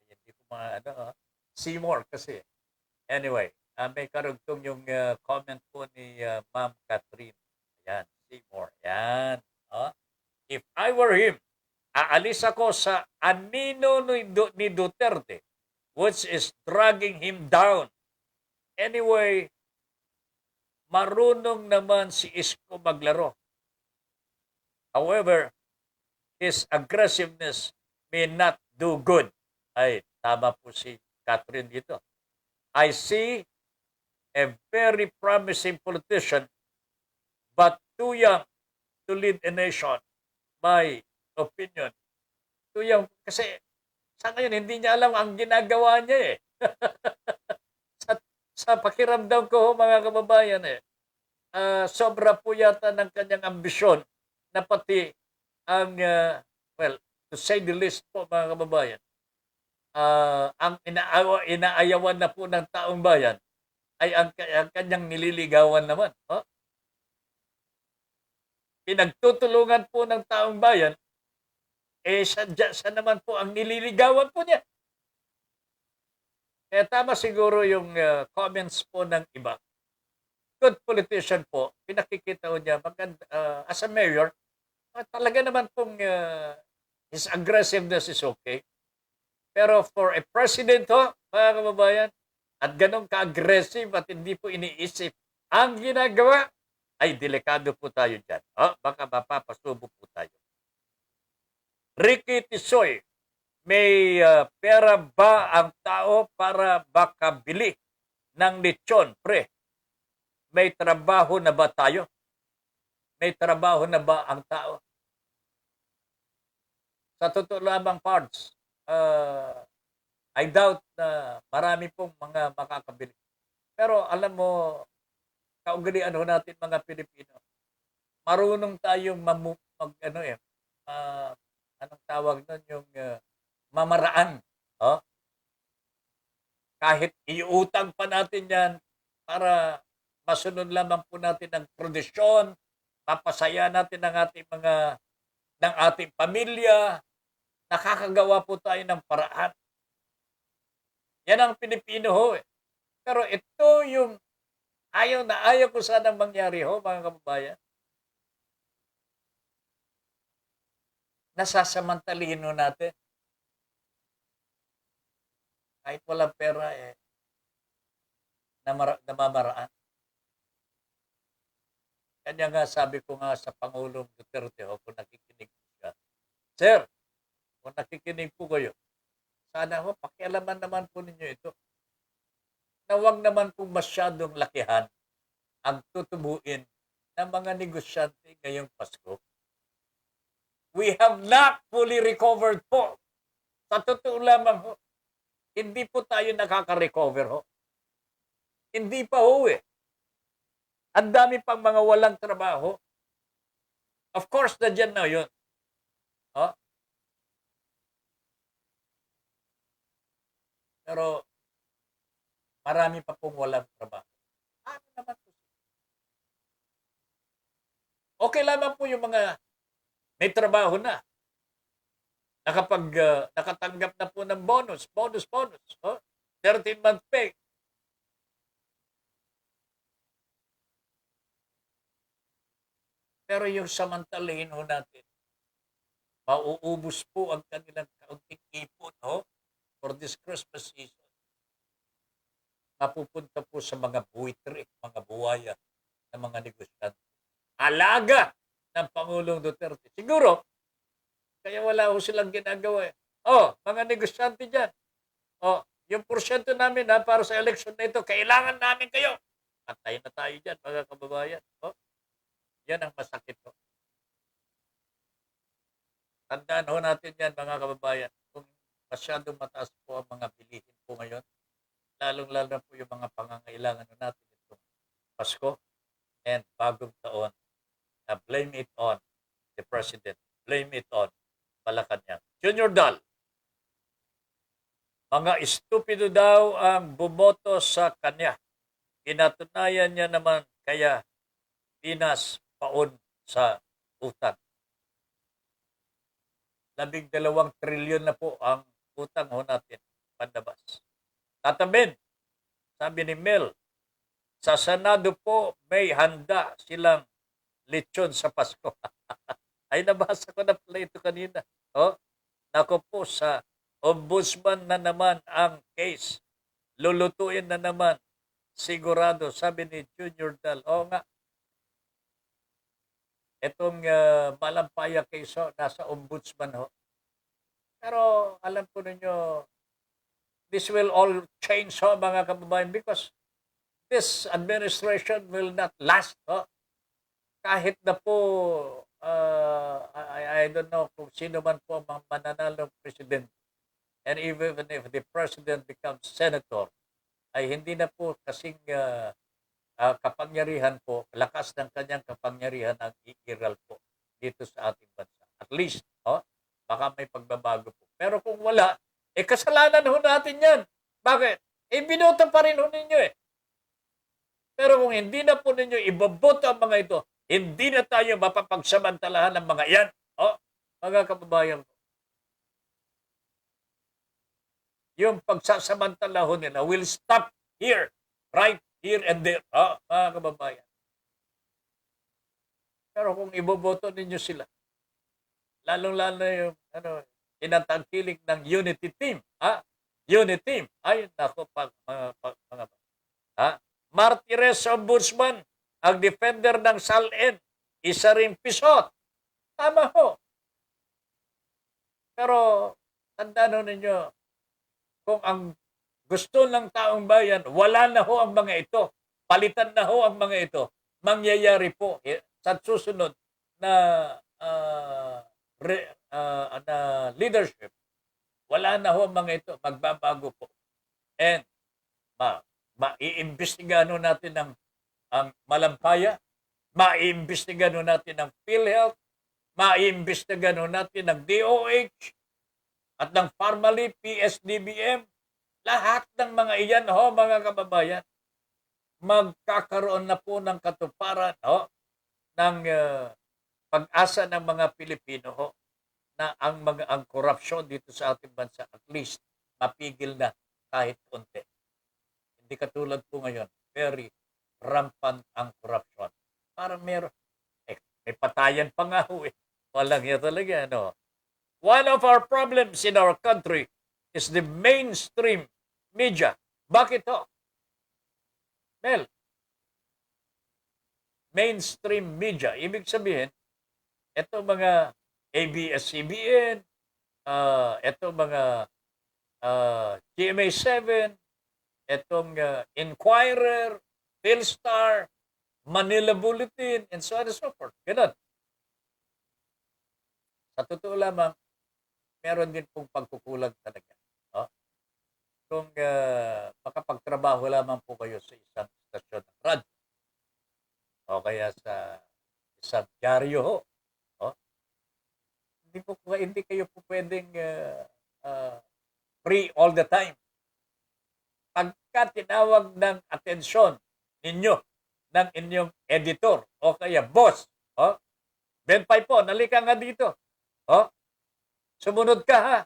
hindi ko see more kasi. Anyway, may karugtong yung comment po ni Ma'am Catherine. Ayan, see more. Ayan. If I were him, aalis ako sa anino ni Duterte, which is dragging him down. Anyway, marunong naman si Isko maglaro. However, his aggressiveness may not do good. Ay, tama po si Catherine dito. I see a very promising politician but too young to lead a nation. My opinion. Too young. Kasi sa ngayon, hindi niya alam ang ginagawa niya eh. sa pakiramdam ko, mga kababayan sobra po yata ng kanyang ambisyon na pati ang, to say the least po, mga kababayan, ang inaayawan na po ng taong bayan ay ang kanyang nililigawan naman. Pinagtutulungan po ng taong bayan, siya naman po ang nililigawan po niya. Kaya tama siguro yung comments po ng iba. Good politician po, pinakikita ko niya, as a mayor, talaga naman pong his aggressiveness is okay. Pero for a president mga kababayan, at ganun ka-aggressive at hindi po iniisip ang ginagawa, ay delikado po tayo dyan. Baka mapapasubo po tayo. Ricky Tisoy, may pera ba ang tao para makabili ng lechon? Pre, may trabaho na ba tayo? May trabaho na ba ang tao? Sa totoo lamang, parts, I doubt na marami pong mga makakabili. Pero alam mo, kaugalian natin mga Pilipino, marunong tayong anong tawag nun, yung mamaraan. Kahit iutang pa natin yan para masunod lamang po natin ang tradisyon, papasaya natin ng ating pamilya, nakakagawa po tayo ng paraan. Yan ang Pilipino Pero ito yung ayaw ko sanang mangyari mga kababayan. Nasasamantalihin natin. Kahit walang pera namamaraan. Kanya nga sabi ko nga sa Pangulong Duterte kung nakikinig po siya. Sir, kung nakikinig po kayo, sana pakialaman naman po ninyo ito. Na huwag naman po masyadong lakihan ang tutubuin ng mga negosyante ngayong Pasko. We have not fully recovered po. Sa totoo lamang hindi po tayo nakaka-recover Hindi pa Ang dami pang mga walang trabaho. Of course, nandiyan na yun. Pero marami pa pong walang trabaho. Ano naman po? Okay lamang po yung mga may trabaho na. Nakatanggap na po ng bonus. 13-month pay. Pero yung samantalahin natin, mauubos po ang kanilang kaunting ipon for this Christmas season. Mapupunta po sa mga buwitre, mga buwaya ng mga negosyante. Alaga ng Pangulong Duterte. Siguro, kaya wala ho silang ginagawa. Mga negosyante dyan. Yung porsyento namin para sa election na ito, kailangan namin kayo. Antay na tayo dyan, mga kababayan. Yan ang masakit ho. Tandaan ho natin yan, mga kababayan. Kung masyadong mataas po ang mga bilihin po ngayon, lalong-lalo po yung mga pangangailangan natin itong Pasko and bagong taon, na blame it on the President. Blame it on Malacanang. Junior Dal, mga estupido daw ang bumoto sa kanya. Pinatunayan niya naman kaya Pinas paon sa utang. 12 trilyon na po ang utang ho natin pandabas. Tatamin, sabi ni Mel, sa Senado po may handa silang lechon sa Pasko. Ay, nabasa ko na pala ito kanina. Nako po, sa ombudsman na naman ang case. Lulutuin na naman. Sigurado, sabi ni Junior Dal. Nga. Itong Malampaya case nasa ombudsman ho. Pero alam po ninyo, this will all change mga kababayan, because this administration will not last. Kahit na po, I don't know kung sino man po ang mananalong president, and even if the president becomes senator, ay hindi na po kasing kapangyarihan po, lakas ng kanyang kapangyarihan ang iiral po dito sa ating bansa. At least, baka may pagbabago po. Pero kung wala, kasalanan ho natin yan. Bakit? Binoto pa rin ho ninyo Pero kung hindi na po ninyo iboboto ang mga ito, hindi na tayo mapapagsamantalahan ng mga yan. Mga kababayan ko. Yung pagsasamantala nila will stop here, right here and there. Mga kababayan. Pero kung iboboto ninyo sila, lalong-lalo yung tinatangkilik ng unity team. Unity team. Ay, nako, mga Martires Ombudsman, ang defender ng SALN, isa rin pisot. Tama ho. Pero, tandaan ho ninyo, kung ang gusto ng taong bayan, wala na ho ang mga ito. Palitan na ho ang mga ito. Mangyayari po sa susunod na leadership. Wala na ho ang mga ito. Magbabago po. And maiimbestigahan natin ang Malampaya, maiimbestigahan natin ang PhilHealth, maiimbestigahan natin ang DOH, at ng Pharmaly, PSDBM, lahat ng mga iyan, mga kababayan, magkakaroon na po ng katuparan ng pag-asa ng mga Pilipino na ang korupsyon dito sa ating bansa at least mapigil na kahit konti. Hindi katulad po ngayon, very rampant ang korupsyon. Parang may patayan pa nga Walang yan talaga, One of our problems in our country is the mainstream media. Bakit ho? Mel, mainstream media. Ibig sabihin, ito mga ABS-CBN, ito mga GMA7, itong Inquirer, Philstar, Manila Bulletin, and so on and so forth. Ganun. Sa totoo lamang, meron din pong pagkukulang talaga. Kung makapagtrabaho lamang po kayo sa isang stasyon ng radyo o kaya sa isang dyaryo hindi kayo po pwedeng free all the time. Pagka tinawag ng atensyon ninyo ng inyong editor o kaya boss, Ben Pai po, nalika nga dito. Sumunod ka ha.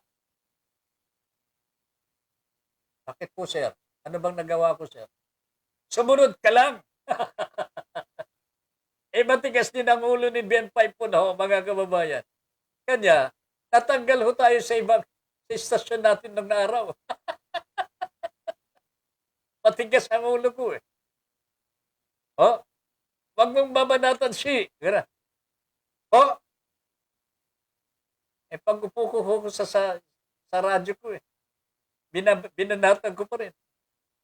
Bakit po, sir? Ano bang nagawa ko, sir? Sumunod ka lang. Matigas din ang ulo ni Ben Pai po mga kababayan. Kanya, natanggal ho tayo sa ibang istasyon natin ng araw. Matigas ang ulo ko Wag mong babanatan si. Gana. O, pag upo ko sa radyo ko binanatan ko pa rin.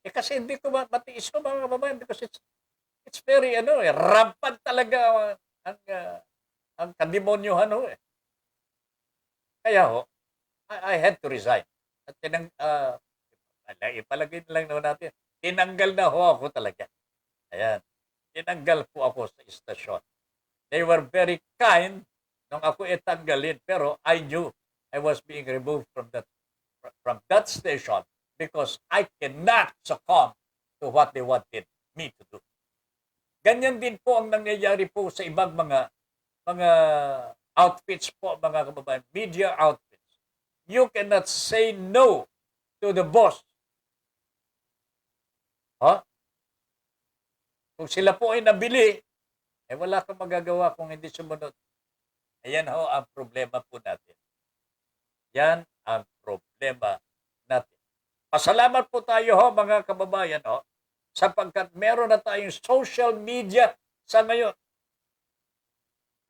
Kasi hindi ko matiis ko mga kababayan because it's very rampant talaga ang kademonyohan Kaya I had to resign. At ipalagay na lang natin, tinanggal na ako talaga. Ayan. Tinanggal po ako sa istasyon. They were very kind nung ako tanggalin, pero I knew I was being removed from that station because I cannot succumb to what they wanted me to do. Ganyan din po ang nangyayari po sa ibang mga outfits po, mga kababayan, media outfits. You cannot say no to the boss. Kung sila po ay nabili, wala kang magagawa kung hindi sumunod. Ayan ang problema po natin. Yan ang problema natin. Pasalamat po tayo mga kababayan sapagkat meron na tayong social media sa ngayon.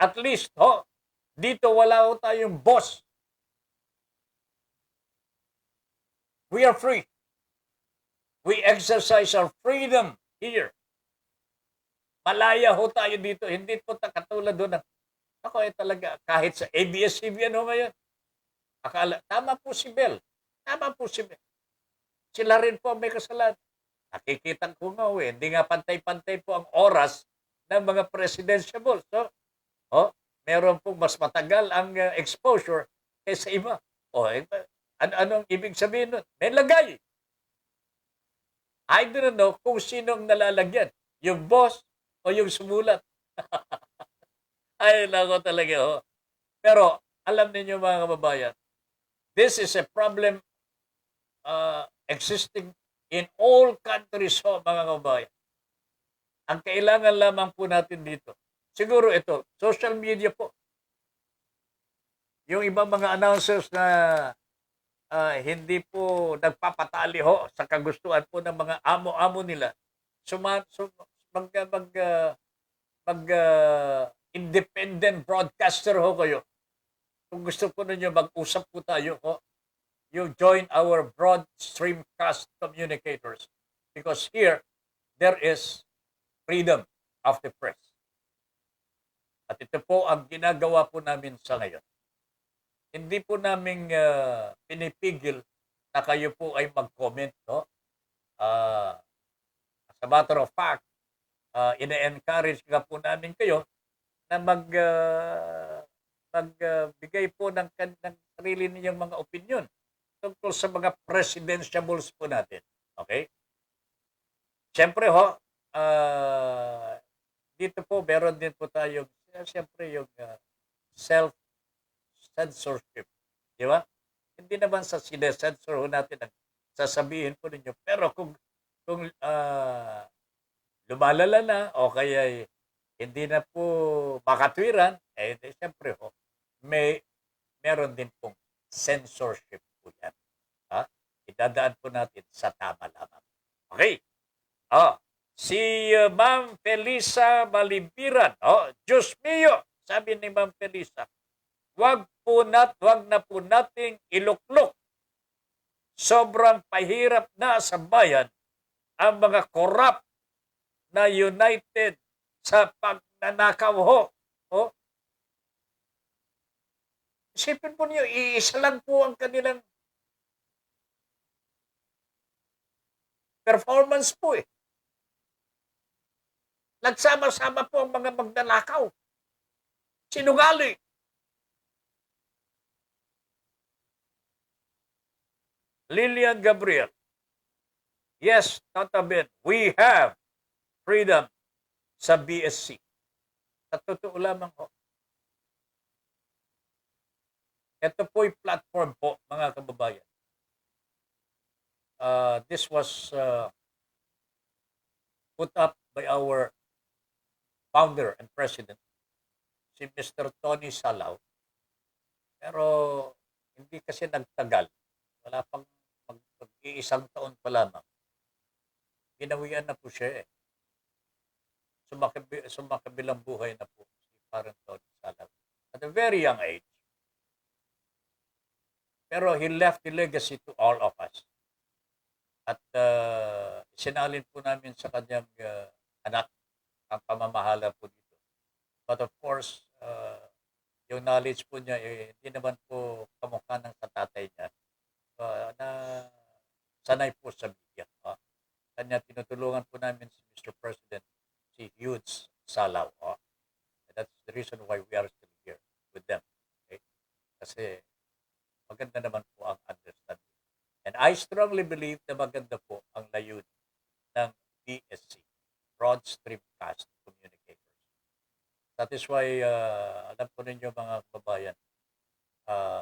At least dito wala tayong boss. We are free. We exercise our freedom here. Malaya tayo dito. Hindi po katulad doon. Ako talaga, kahit sa ABS-CBN ngayon, tama po si Bel. Tama po si Bel. Sila rin po may kasalanan. Nakikita ko hindi nga pantay-pantay po ang oras ng mga presidential. So, meron po mas matagal ang exposure kaysa iba. Anong ibig sabihin nun? May lagay. I don't know kung sino ang nalalagyan. Yung boss o yung sumulat. Ay, nako talaga. Pero, alam niyo mga kababayan, this is a problem existing in all countries mga kababayan. Ang kailangan lamang po natin dito, siguro ito, social media po. Yung ibang mga announcers na hindi po nagpapatali sa kagustuhan po ng mga amo-amo nila. Independent broadcaster kayo. Kung gusto po ninyo mag-usap po tayo, you join our broad streamcast communicators because here there is freedom of the press. At ito po ang ginagawa po namin sa ngayon. Hindi po namin pinipigil na kayo po ay mag-comment. As a matter of fact, ina-encourage nga po namin kayo na magbigay po ng sarili ninyong mga opinion tungkol sa mga presidentiables po natin. Okay? Siyempre dito po meron din po tayong siyempre yung self-censorship. Di ba? Hindi naman sa sinesensor natin ang sasabihin po ninyo. Pero kung lumalala na o kaya hindi na po makatwiran, siyempre meron din pong censorship po yan. Idadaan po natin sa tama lamang. Okay. Si Ma'am Felisa Malibiran. Diyos mio, sabi ni Ma'am Felisa, wag na po nating iluklok. Sobrang pahirap na sa bayan ang mga corrupt na united sa pagnanakaw Isipin po niyo, iisa lang po ang kanilang performance po Nagsama-sama po ang mga magnanakaw. Sinungaling. Lilian Gabriel. Yes, Tata Ben, we have freedom sa BSC. Sa totoo lamang Ito po'y platform po, mga kababayan. This was put up by our founder and president, si Mr. Tony Salaw. Pero hindi kasi nagtagal. Wala pang mag-iisang taon pa lamang. Ginawian na po siya sumakabilang buhay na po si parang Tony Salaw at a very young age. Pero he left the legacy to all of us. At isinalin po namin sa kanyang anak ang pamamahala po dito. But of course, yung knowledge po niya, hindi naman po kamukha ng sa tatay niya. Na sanay po sa media. Kanya tinutulungan po namin si Mr. President, si Hughes Salaw. That's the reason why we are still here with them. Okay? Kasi maganda naman po ang understanding. And I strongly believe na maganda po ang layunin ng BSC, Broad Streamcast Communicators. That is why, alam po ninyo mga kababayan,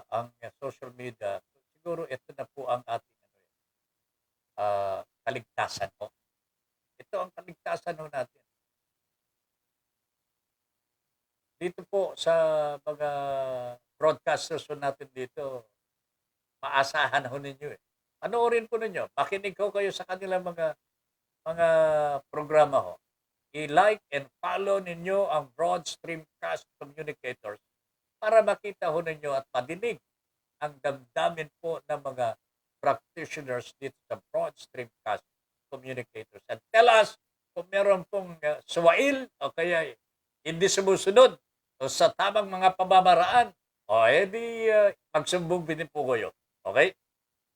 ang social media, siguro ito na po ang ating kaligtasan po. Ito ang kaligtasan po natin. Dito po sa mga broadcasters po natin dito, maasahan ho ninyo eh. Panoorin po ninyo. Makinig ho kayo sa kanilang mga programa ho. I-like and follow ninyo ang Broad Streamcast Communicators para makita ho ninyo at madinig ang damdamin po ng mga practitioners dito sa Broad Streamcast Communicators. And tell us kung meron pong suwail o kaya hindi sumusunod o sa tamang mga pamamaraan o edi magsumbong din po kayo. Okay?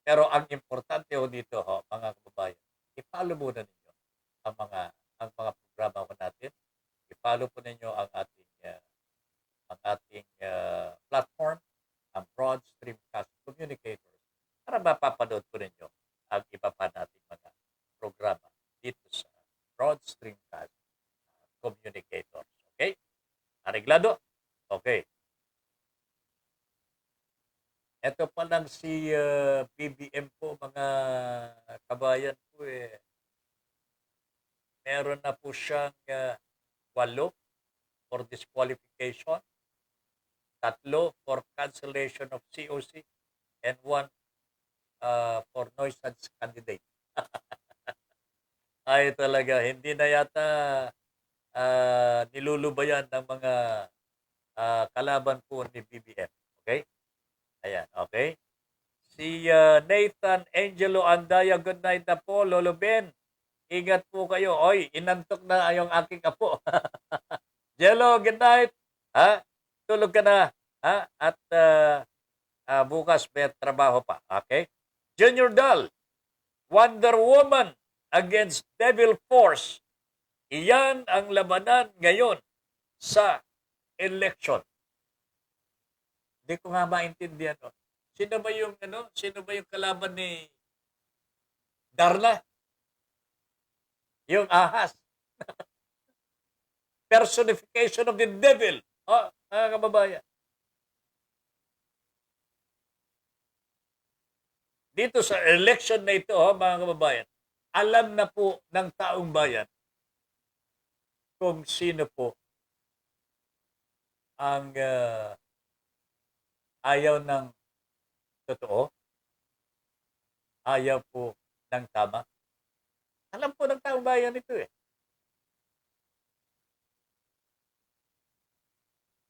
Pero ang importante ho dito ho, mga kababayan, i-follow muna ninyo ang mga programa ko natin. I-follow po ninyo ang ating platform, ang Broad Streamcast Communicators, para mapapanood po ninyo ang iba pa nating mga programa dito sa Broad Streamcast Communicators. Okay? Areglado? Okay. Ito pa lang si BBM po, mga kabayan po meron na po siyang 8 for disqualification, 3 for cancellation of COC, and 1 for nuisance candidate. Ay talaga, hindi na yata nilulubayan ng mga kalaban po ni BBM. Okay? Ayan, okay? Si Nathan Angelo Andaya, good night na po. Lolo Ben, ingat po kayo. Oy, inantok na yung aking apo. Jello, good night. Ha? Tulog ka na. Ha? At bukas may trabaho pa. Okay? Junior Dal, Wonder Woman against Devil Force. Iyan ang labanan ngayon sa election. Hindi ko nga maintindihan. Sino ba yung kalaban ni Darla? Yung ahas. Personification of the devil. Mga kababayan. Dito sa election na ito, mga kababayan, alam na po ng taong bayan kung sino po ang ayaw ng totoo, ayaw po ng tama. Alam po ng taong bayan ito eh.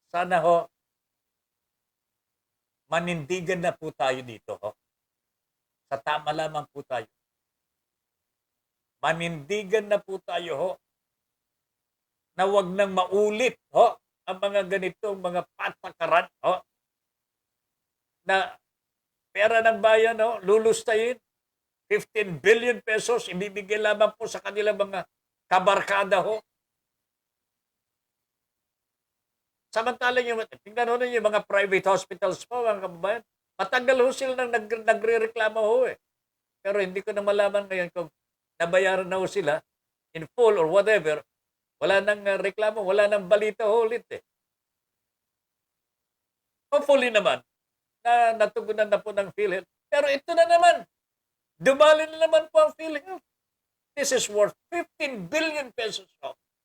Sana ho, manindigan na po tayo dito. Sa tama lamang po tayo. Manindigan na po tayo na wag nang maulit ang mga ganitong mga patakaran na pera ng bayan lulustayin. 15 billion pesos ibibigay lamang po sa kanilang mga kabarkada Samantalang tingnan ho yung mga private hospitals po, mga kababayan. Matagal sila nang nagre-reklamo Pero hindi ko na malaman ngayon kung nabayaran na sila in full or whatever. Wala nang reklamo, wala nang balita ulit Hopefully naman, na natugunan na po ng PhilHealth. Pero ito na naman, dumali na naman po ang PhilHealth. This is worth 15 billion pesos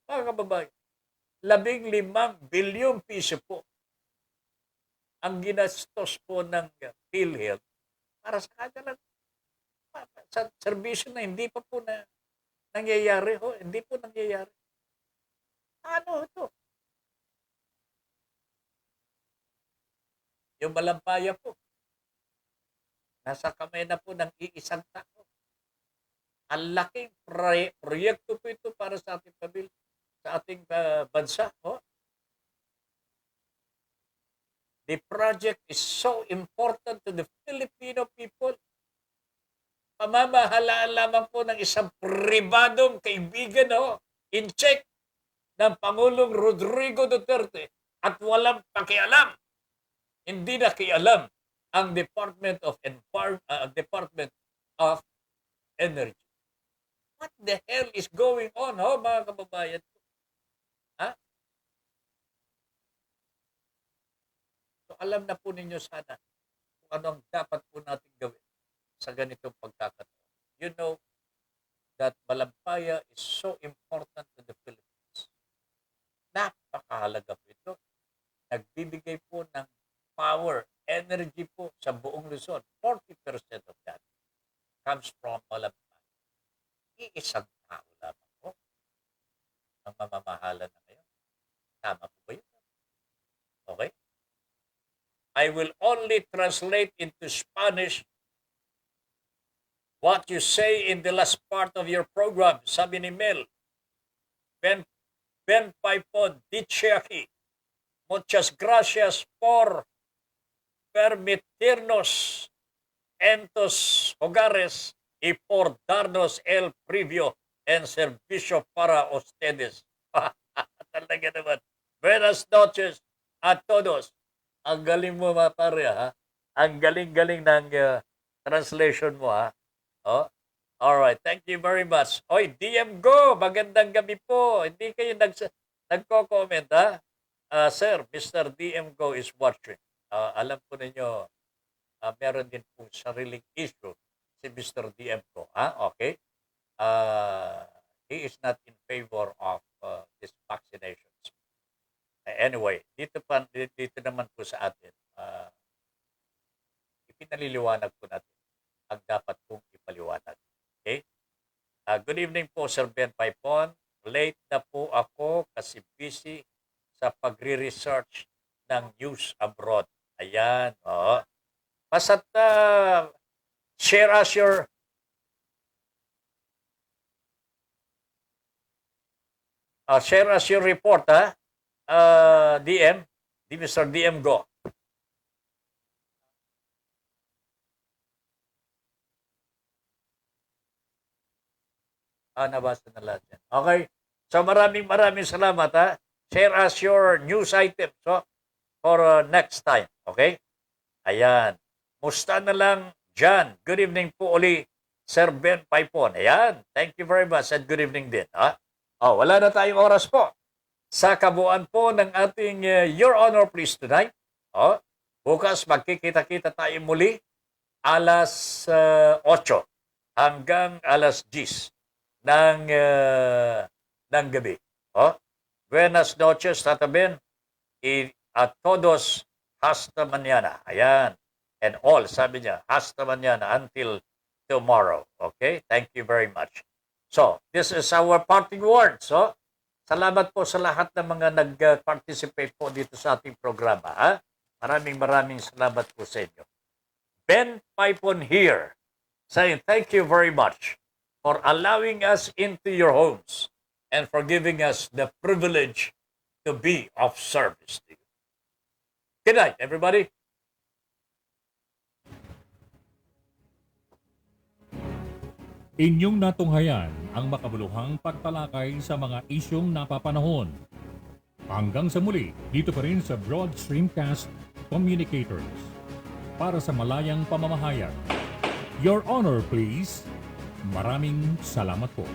mga kababayan. 15 bilyong piso po ang ginastos po ng PhilHealth para sa kanilang sa serbisyo na hindi pa po na nangyayari hindi po nangyayari. Ano ito? Yung Malampaya po, nasa kamay na po ng iisang tao. Ang laking proyekto po ito para sa ating pamilya, sa ating bansa. Oh. The project is so important to the Filipino people. Pamamahalaan lamang po ng isang pribadong kaibigan in check ng Pangulong Rodrigo Duterte at walang pakialam. Hindi nakialam ang Department of Energy. What the hell is going on, mga kababayan? Ha? So alam na po ninyo sana kung ano ang dapat po natin gawin sa ganitong pagkakataon. You know that Malampaya is so important to the Philippines. Napakahalaga po ito. Nagbibigay po ng power, energy po sa buong Luzon. 40% of that comes from Malampaya. Iisang tao lamang po ang mamamahala na ngayon. Tama po ba yun? Okay? I will only translate into Spanish what you say in the last part of your program. Sabi ni Mel, Ben Paipon, dice aquí, muchas gracias por permitirnos entos hogares y por darnos el previo en servicio para ustedes. Talaga naman. Buenas noches a todos. Ang galing mo, mga pare, ha? Ang galing-galing ng translation mo, ha? Oh? Alright, thank you very much. Oy, DM Go, magandang gabi po. Hindi kayo nagko-comment, ha? Sir, Mr. DM Go is watching. Alam po ninyo, meron din pong sariling issue si Mr. DM Go, ha? Okay? He is not in favor of these vaccinations. Anyway, dito naman po sa atin, ipinaliliwanag po natin ang dapat pong ipaliwanag. Okay? Good evening po, Sir Ben Paipon. Late na po ako kasi busy sa pagre-research ng news abroad. Ayan, Basta't share us your report, ha? DM, di Mr. DM Go. Nabasa na lahat yan. Okay. So maraming salamat, ha. Share us your news items for next time. Okay? Ayan. Musta na lang dyan. Good evening po uli, Sir Ben Paipon. Ayan. Thank you very much and good evening din. Ha? Wala na tayong oras po. Sa kabuuan po ng ating Your Honor Please Tonight. Bukas magkikita-kita tayo muli alas 8 hanggang alas 10 ng gabi. Buenas noches, Tata Ben. A todos hasta mañana. Ayan. And all, sabi niya, hasta mañana until tomorrow. Okay? Thank you very much. So, this is our parting words. Salamat po sa lahat ng mga nag-participate po dito sa ating programa. Ha? Maraming salamat po sa inyo. Ben Paipon here, saying thank you very much for allowing us into your homes and for giving us the privilege to be of service to you. Good night, everybody. Inyong natunghayan ang makabuluhang pagtalakay sa mga isyong napapanahon. Hanggang sa muli, dito pa rin sa Broad Streamcast Communicators. Para sa malayang pamamahayag. Your Honor, please. Maraming salamat po.